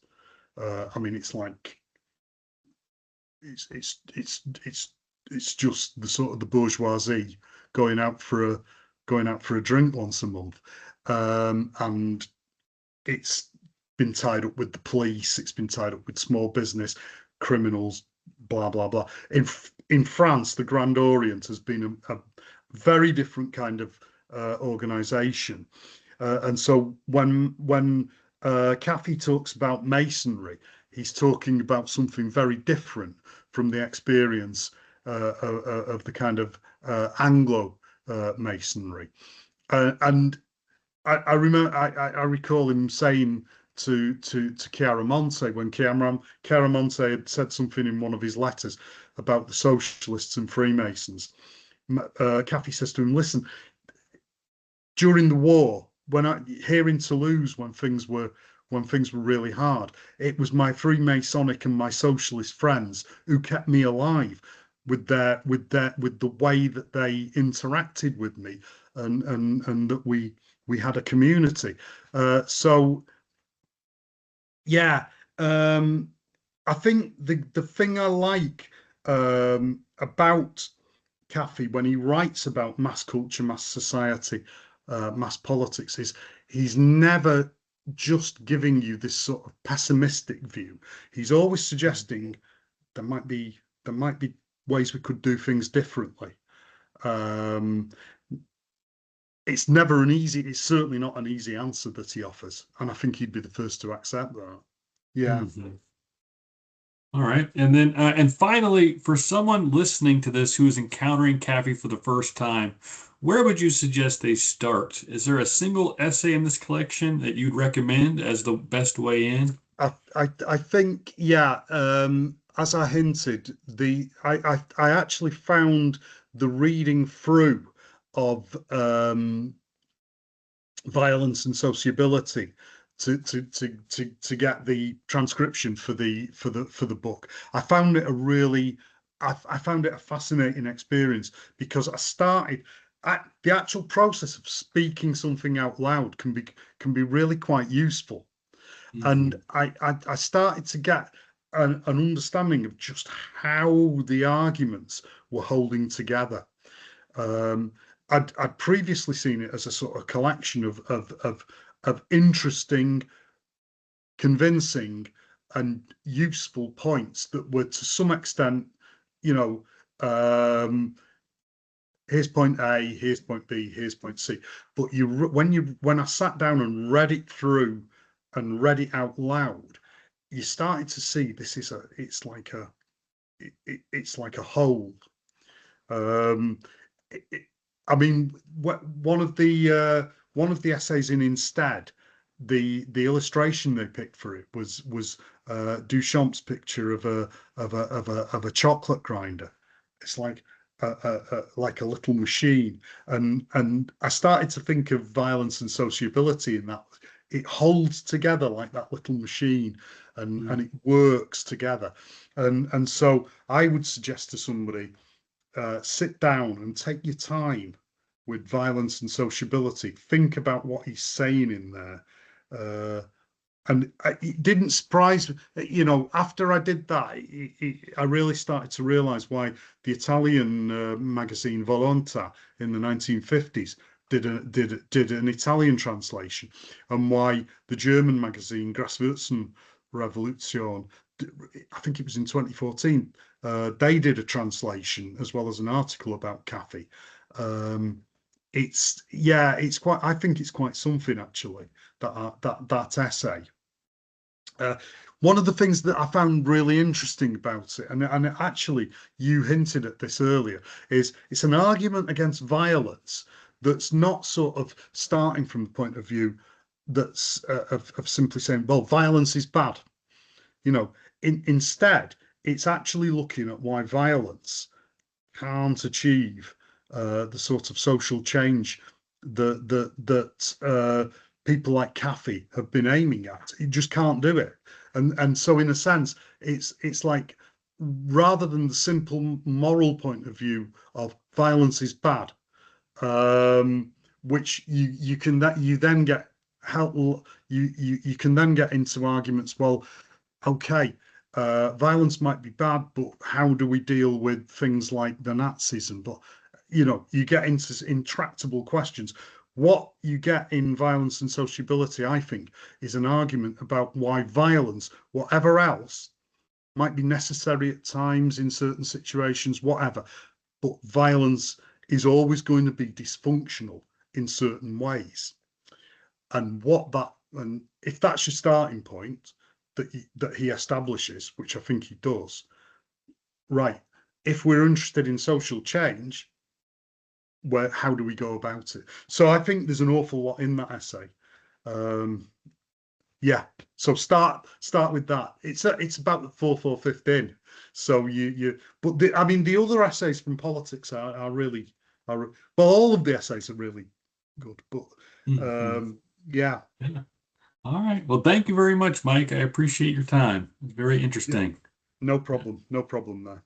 I mean, it's like it's it's it's it's it's just the sort of the bourgeoisie going out for a drink once a month, and it's been tied up with the police. It's been tied up with small business, criminals, blah blah blah. In France, the Grand Orient has been a very different kind of organization, and so when Caffi talks about masonry, he's talking about something very different from the experience of the kind of Anglo masonry. And I remember I recall him saying to Chiaramonte when Chiaramonte had said something in one of his letters about the socialists and Freemasons. Caffi says to him, "Listen, during the war, here in Toulouse, when things were really hard, it was my Freemasonic and my socialist friends who kept me alive with the way that they interacted with me, and that we had a community." So yeah, I think the thing I like about Caffi when he writes about mass culture, mass society, mass politics is he's never just giving you this sort of pessimistic view. He's always suggesting there might be ways we could do things differently. Um, it's certainly not an easy answer that he offers, and I think he'd be the first to accept that. Yeah. Mhm. All right. And then, and finally, for someone listening to this who is encountering Caffi for the first time, where would you suggest they start? Is there a single essay in this collection that you'd recommend as the best way in? I think, yeah, as I hinted, I actually found the reading through of violence and sociability to get the transcription for the book. I found it a really I found it a fascinating experience because the actual process of speaking something out loud can be really quite useful, and Mhm. I started to get an understanding of just how the arguments were holding together. um, I'd previously seen it as a sort of collection of interesting, convincing, and useful points that were to some extent, you know, here's point A, here's point B, here's point C. But when I sat down and read it through and read it out loud, you started to see this is a it's like a whole. Um, it, it, I mean, one of the essays in instead, the illustration they picked for it was Duchamp's picture of a chocolate grinder. It's like a little machine, and I started to think of violence and sociability in that it holds together like that little machine, and Mhm. it works together, and so I would suggest to somebody, sit down and take your time with violence and sociability. Think about what he's saying in there. Uh, and it didn't surprise me, after I did that, I really started to realize why the Italian magazine Volonta in the 1950s did an Italian translation, and why the German magazine Graswurzen Revolution, I think it was in 2014, they did a translation as well as an article about Caffi. Um, it's quite. I think it's quite something actually, that essay. Uh, One of the things that I found really interesting about it, and actually you hinted at this earlier, is it's an argument against violence that's not sort of starting from the point of view that's of simply saying, well, violence is bad. You know, instead, it's actually looking at why violence can't achieve the sort of social change that people like Caffi have been aiming at. It just can't do it. And so in a sense, it's like, rather than the simple moral point of view of violence is bad, which you can, that you then get help, you can then get into arguments. Well, okay, violence might be bad, but how do we deal with things like the Nazis? And but you get into intractable questions. What you get in Violence and Sociability, I think, is an argument about why violence, whatever else, might be necessary at times in certain situations, whatever, but violence is always going to be dysfunctional in certain ways. And if that's your starting point that he establishes, which I think he does, right? If we're interested in social change, how do we go about it? So I think there's an awful lot in that essay. Yeah. So start with that. It's about the 4/5 in. So but I mean, the other essays from politics are really well, all of the essays are really good, but Mhm. um, yeah, Yeah. All right. Well, thank you very much, Mike. I appreciate your time. It's very yeah, interesting. no problem, no problem there.